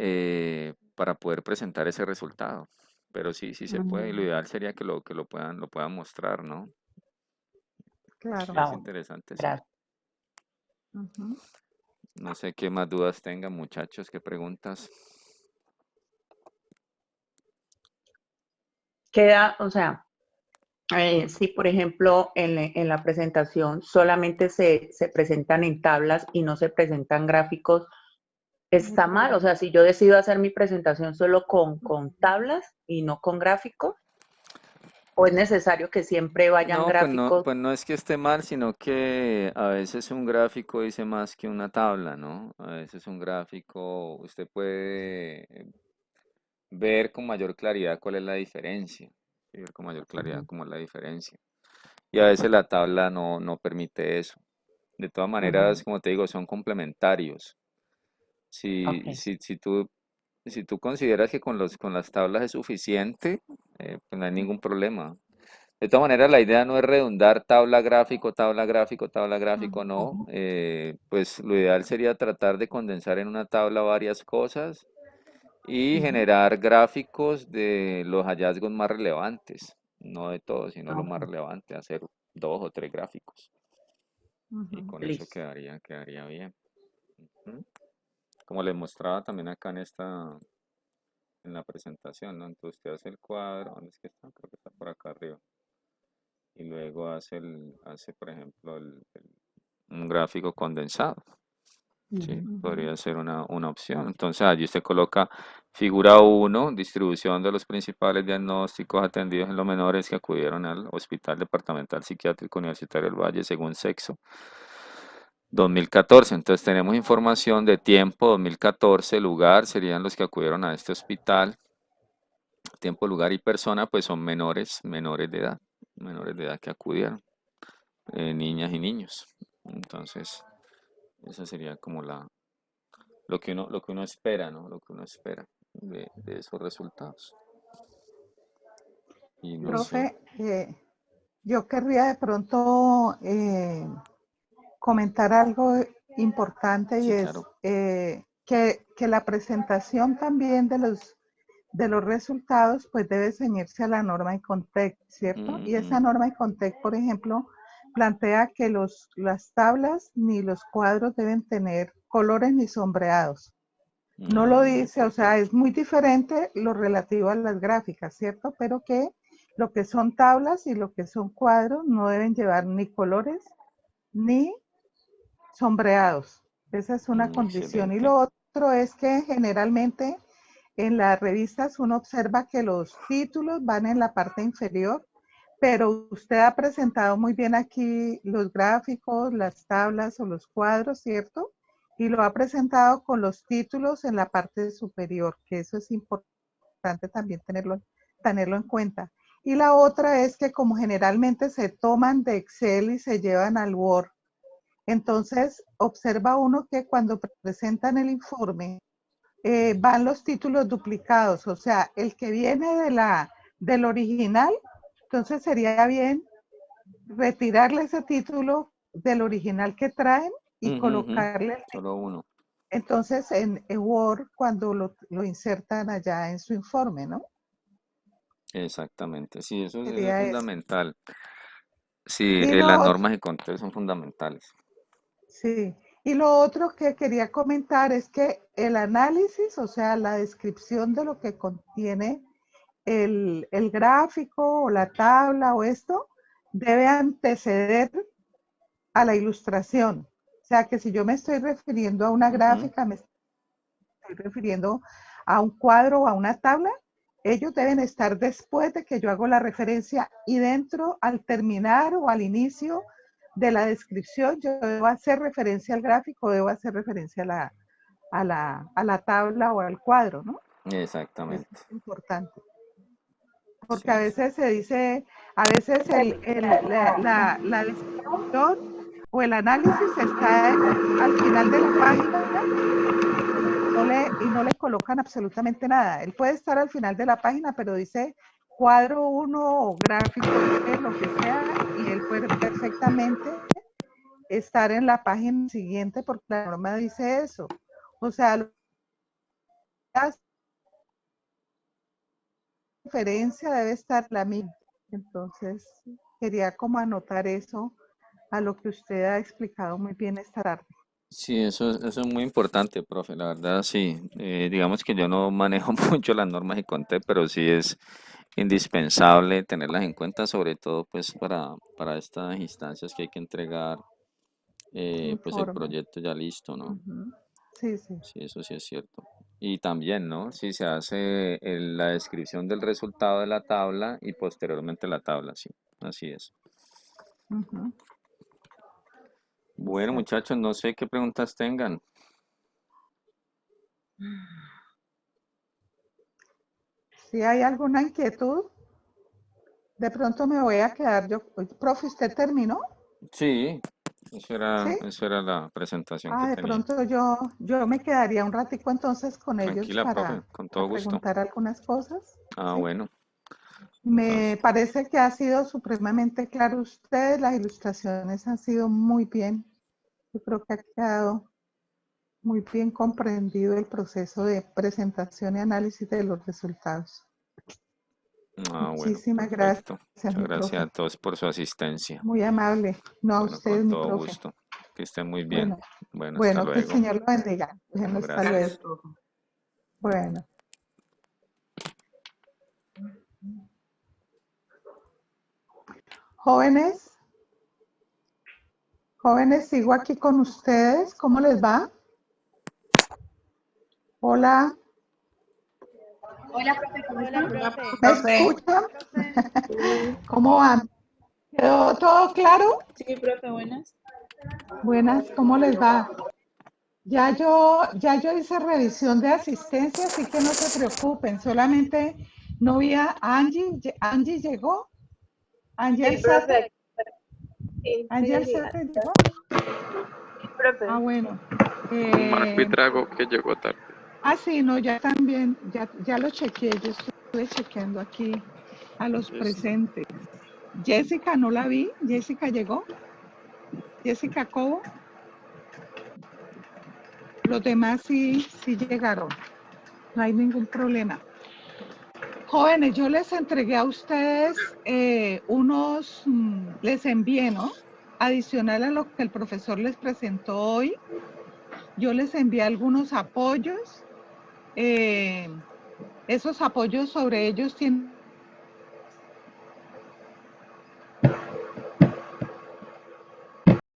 poder presentar ese resultado. Pero sí, sí se puede y lo ideal sería que lo puedan mostrar, ¿no? Sí, claro. es Bueno, interesante, sí. gracias. Ujú. No sé qué más dudas tengan, muchachos, qué preguntas. Queda, o sea, si por ejemplo en la presentación solamente se presentan en tablas y no se presentan gráficos, está mal. O sea, si yo decido hacer mi presentación solo con tablas y no con gráficos, o es necesario que siempre vayan No, gráficos. pues no es que esté mal, sino que a veces un gráfico dice más que una tabla, ¿no? A veces un gráfico, usted puede ver con mayor claridad cuál es la diferencia, ¿sí? Ver con mayor claridad cómo es la diferencia. Y a veces la tabla no permite eso. De todas maneras, como te digo, son complementarios. Si, Ok. si, si tú, si tú consideras que con las tablas es suficiente, pues no hay ningún problema. De todas maneras, la idea no es redundar tabla, gráfico, tabla, gráfico, tabla, gráfico, no. Pues lo ideal sería tratar de condensar en una tabla varias cosas y generar gráficos de los hallazgos más relevantes, no de todos, sino lo más Ok, relevante, hacer 2 o 3 gráficos y Ujú. con eso listo. quedaría bien. Ujú. Como les mostraba también acá en la presentación, ¿no? Entonces usted hace el cuadro, ¿dónde es que está? Creo que está por acá arriba. Y luego hace por ejemplo, un gráfico condensado. Sí, podría ser una opción. Entonces allí usted coloca figura 1, distribución de los principales diagnósticos atendidos en los menores que acudieron al Hospital Departamental Psiquiátrico Universitario del Valle según sexo. 2014, entonces tenemos información de tiempo, 2014, lugar, serían los que acudieron a este hospital, tiempo, lugar y persona, pues son menores de edad que acudieron, niñas y niños. Entonces, esa sería como lo que uno espera, ¿no? Lo que uno espera de esos resultados. Y no sé, Profe, yo querría de pronto comentar algo importante y sí, es claro. que la presentación también de los resultados pues debe ceñirse a la norma ICONTEC, ¿cierto? Y Ujú, esa norma ICONTEC, por ejemplo, plantea que las tablas ni los cuadros deben tener colores ni sombreados. No lo dice, o sea, es perfecto. muy diferente lo relativo a las gráficas, ¿cierto? Pero que lo que son tablas y lo que son cuadros no deben llevar ni colores ni sombreados. Esa es una condición. Y Excelente. lo otro es que generalmente en las revistas uno observa que los títulos van en la parte inferior, pero usted ha presentado muy bien aquí los gráficos, las tablas o los cuadros, ¿cierto? Y lo ha presentado con los títulos en la parte superior, que eso es importante también tenerlo en cuenta. Y la otra es que como generalmente se toman de Excel y se llevan al Word, entonces observa uno que cuando presentan el informe van los títulos duplicados, o sea, el que viene del original, entonces sería bien retirarle ese título del original que traen y colocarle solo uno. entonces en Word cuando lo insertan allá en su informe, ¿no? Exactamente, sí, eso es Sería eso. fundamental. Sí, Y lo las otro, normas y controles son fundamentales. sí. Y lo otro que quería comentar es que el análisis, o sea, la descripción de lo que contiene el gráfico o la tabla o esto, debe anteceder a la ilustración. O sea, que si yo me estoy refiriendo a una gráfica, me estoy refiriendo a un cuadro o a una tabla, ellos deben estar después de que yo hago la referencia y dentro, al terminar o al inicio de la descripción, yo debo hacer referencia al gráfico, debo hacer referencia a la tabla o al cuadro, ¿no? Exactamente. Eso es importante. Porque Sí, a veces se dice, a veces la descripción o el análisis está al final de la página y no le colocan absolutamente nada. Él puede estar al final de la página, pero dice cuadro 1 o gráfico 3, lo que sea, y él puede perfectamente estar en la página siguiente porque la norma dice eso. O sea, la referencia debe estar la misma. Entonces, quería como anotar eso a lo que usted ha explicado muy bien esta tarde. sí, eso es muy importante, profe. La verdad, sí. Digamos que yo no manejo mucho las normas y conté, pero sí es indispensable tenerlas en cuenta, sobre todo pues para estas instancias que hay que entregar pues el Informe. proyecto ya listo, ¿no? Sí, sí. Sí, eso sí es cierto. Y también, ¿no? Si se hace la descripción del resultado de la tabla y posteriormente la tabla, sí, así es. Uh-huh. Bueno, muchachos, no sé qué preguntas tengan. Si hay alguna inquietud, de pronto me voy a quedar yo. Profe, ¿usted terminó? Sí, ¿Sí? eso era la presentación que Ah, de tenía. pronto yo me quedaría un ratico entonces con ellos Tranquila, profe, con todo para gusto. preguntar algunas cosas. Ah, ¿Sí? bueno, Me entonces, parece que ha sido supremamente claro usted, las ilustraciones han sido muy bien. Yo creo que ha quedado muy bien comprendido el proceso de presentación y análisis de los resultados. bueno, Muchísimas perfecto. gracias, Muchas mi gracias a profe. todos por su asistencia. Muy amable. No a Bueno, con usted, mi todo profe. gusto. Que estén muy bien. Bueno, Bueno, hasta bueno, que el luego. Señor lo bendiga. Bueno, Bueno, hasta luego. gracias. Bueno. Jóvenes, jóvenes, sigo aquí con ustedes. ¿Cómo les va? Hola, Hola, profe, ¿cómo Hola, están? profe. ¿me Profe, escuchan? Sí, ¿Cómo van? ¿Quedó todo claro? sí, profe, buenas. Buenas, ¿cómo les va? Ya yo hice revisión de asistencia, así que no se preocupen. Solamente no vi a Angie. ¿Angie llegó? ¿Angie Sí, Alzate? profe. Sí, ¿Angie sí, sí, Alzate llegó? sí, Ah, profe. bueno. Un arbitrago que llegó tarde. Sí, no, ya también, ya lo chequeé, yo estuve chequeando aquí a los Listo. presentes. Jessica, no la vi. Jessica llegó. Jessica Cobo. Los demás sí llegaron. No hay ningún problema. Jóvenes, yo les entregué a ustedes les envié, ¿no? Adicional a lo que el profesor les presentó hoy, yo les envié algunos apoyos. Esos apoyos sobre ellos tienen